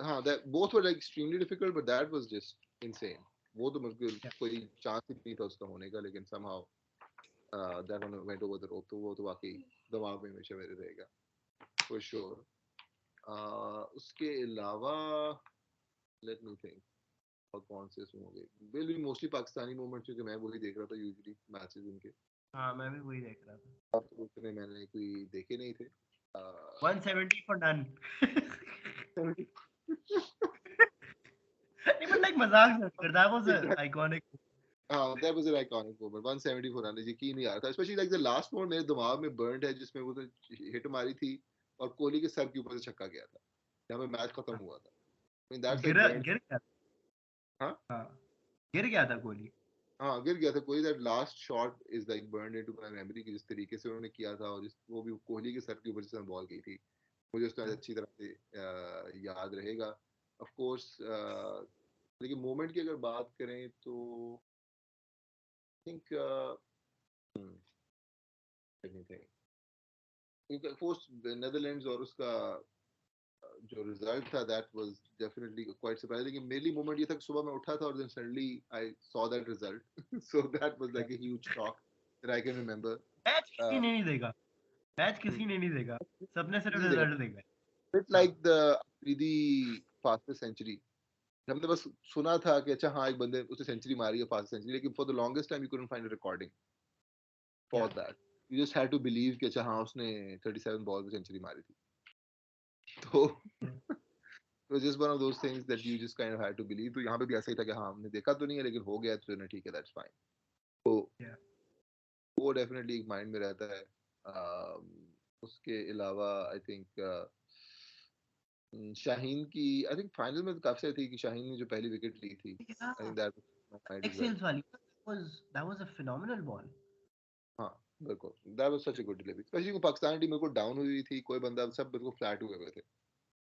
हाँ that both were like extremely difficult, but that was just insane. वो तो मुश्किल, Yeah. कोई चांस ही नहीं था उसका होने का, लेकिन somehow that one went over the rope, तो वो तो वाकई दिमाग में हमेशा मेरे रहेगा for sure. उसके अलावा let me think, और कौन से इसमें हो गए, will be mostly Pakistani moments, क्योंकि मैं वही देख रहा था यूजुअली मैचेस उनके, हाँ मैं भी वही देख रहा था. अब तो उतने मैंने कोई देखे नहीं थे. 170 for none. Uh, नहीं but like मजाक से कर, that was a iconic. that was an iconic moment. 174 run, यकीन नहीं आ रहा था, especially like the last moment मेरे दिमाग में burned है, जिसमें वो हिट मारी थी और कोहली के सर के ऊपर से छक्का गया था, जहाँ पे मैच खत्म हुआ था. I mean that's like burned. गिर गया. हाँ हाँ गिर गया था कोहली. हाँ गिर गया था Kohli. that last shot is like burned into my memory कि जिस तरीके से उन्होंने किया था, और जिस वो भी कोहली के सर के ऊपर से बॉल गई थी, मुझे उसका अच्छी तरह से याद रहेगा. of course लेकिन मोमेंट की अगर बात करें तो I think let me think. Post Netherlands और उसका जो रिजल्ट था, that was definitely quite surprising. लेकिन मेनली मोमेंट ये था कि सुबह मैं उठा था और then suddenly I saw that result, so that was like a huge shock that I can remember. Match किसी ने नहीं देखा. मैच किसी ने नहीं देखा. सबने सिर्फ नहीं देखा, रिजल्ट देखा. इट हाँ like the Afridi fastest century. हमने बस सुना था कि अच्छा हाँ एक बंदे उसने सेंचुरी मारी है, फास्ट सेंचुरी, लेकिन for the longest time you couldn't find a recording for yeah. That. You just had to believe कि अच्छा हाँ उसने 37 बॉल पे सेंचुरी मारी थी. तो Yeah. it was just one of those things that you just kind of had to believe. तो यहाँ पे भी ऐसा ही था कि हाँ हमने देखा तो नहीं है, लेकिन हो गया तो ठीक है, that's fine. तो Yeah. वो डेफिनेटली एक माइंड में रहता है. उसके अलावा आई थिंक शाहीन की, आई थिंक फाइनल में तो काफी सही थी कि शाहीन ने जो पहली विकेट ली थी, Yeah, I think that mind as well. Exhales wali. That was a phenomenal ball. हाँ बिल्कुल, that was such a good delivery, especially Pakistan team बिल्कुल डाउन हुई थी, कोई बंदा, सब बिल्कुल फ्लैट हुए हुए थे.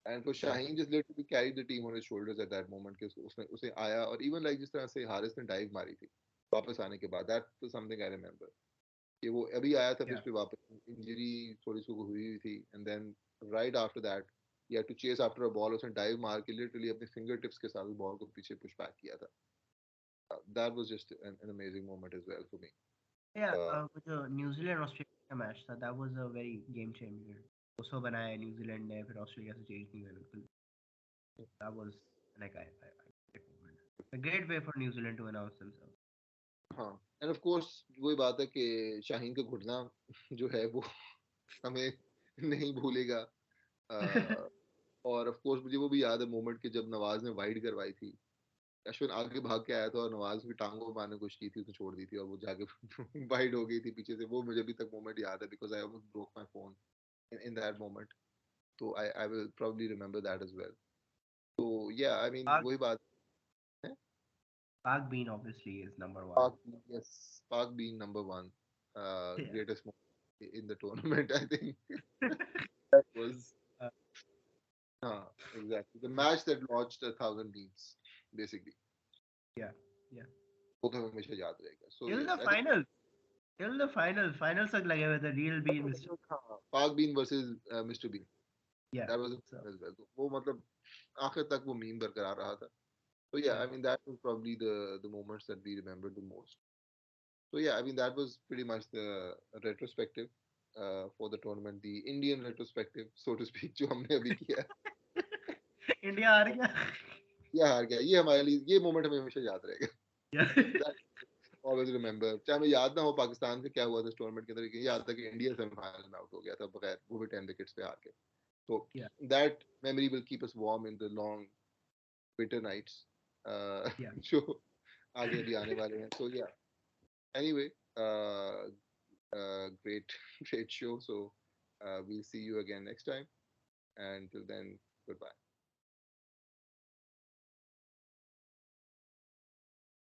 And for Yeah. Shaheen just literally carried the team on his shoulders at that moment, कि उसने उसे आया, और इवन लाइक जिस तरह से हारिस ने डाइव मारी थी वापस आने के बाद, that was something I remember, कि वो अभी आया था Yeah. पिच पे वापस, इंजरी थोड़ी सी हुई हुई थी, and then right after that he had to chase after a ball, उसने डाइव मार के लिटरली अपने फिंगर टिप्स के साथ बॉल को पीछे पुश बैक किया था. That was just an amazing moment as well for me. Yeah, वो जो न्यूजीलैंड ऑस्ट्रेलिया का मैच था, that was a very game changer. 200 बनाया न्यूजीलैंड ने, फिर ऑस्ट्रेलिया से चेंज नहीं हुआ बिल्कुल. That was like great moment. A great way for New Zealand to announce themselves. हाँ, एंड ऑफ कोर्स वही बात है कि शाहीन का घुटना जो है वो हमें नहीं भूलेगा. अ, और ऑफ कोर्स मुझे वो भी याद है मोमेंट कि जब नवाज ने वाइड करवाई थी, अश्विन आगे भाग के आया था और नवाज की टांगों मारने की कोशिश की थी, उसने छोड़ दी थी और वो जाके वाइड हो गई थी पीछे से. वो मुझे अभी तक मोमेंट याद है, because I almost broke my phone in that moment. तो I will probably remember that as well. तो या आई मीन Park, वही बात है. Park Bean obviously is number one. Park, yes, Park being number one, Yeah. greatest moment in the tournament, I think. That was, Uh, exactly. The match that launched 1,000 beats, basically. yeah. Yeah. वो तो हमेशा याद रहेगा. So Till yes, the I think final. Till the final. Final तक लगे हुए थे. Real Bean Mr. Park Bean versus Mr. Bean. Yeah. That was a So. as well. तो वो मतलब आखिर तक वो मीम बरकरार रहा था. So yeah, Yeah. I mean that was probably the moments that we remember the most. So yeah, I mean that was pretty much the retrospective for the tournament, the Indian retrospective, so to speak, जो हमने अभी किया. India हार गया. ये हार गया, ये हमारे लिए, ये मोमेंट हमें हमेशा याद रहेगा. Yeah. ऑलवेज रिमेंबर, चाहे हमें याद ना हो पाकिस्तान का क्या हुआ था इस टूर्नामेंट के अंदर, लेकिन याद था कि इंडिया सेमीफाइनल में आउट हो गया था बगैर, वो भी 10 विकेट्स पे हार के. तो Yeah. That memory will keep us warm in the long winter nights Yeah. जो आगे अभी आने वाले हैं. So yeah, anyway, great great show. So we'll see you again next time, and till then, goodbye.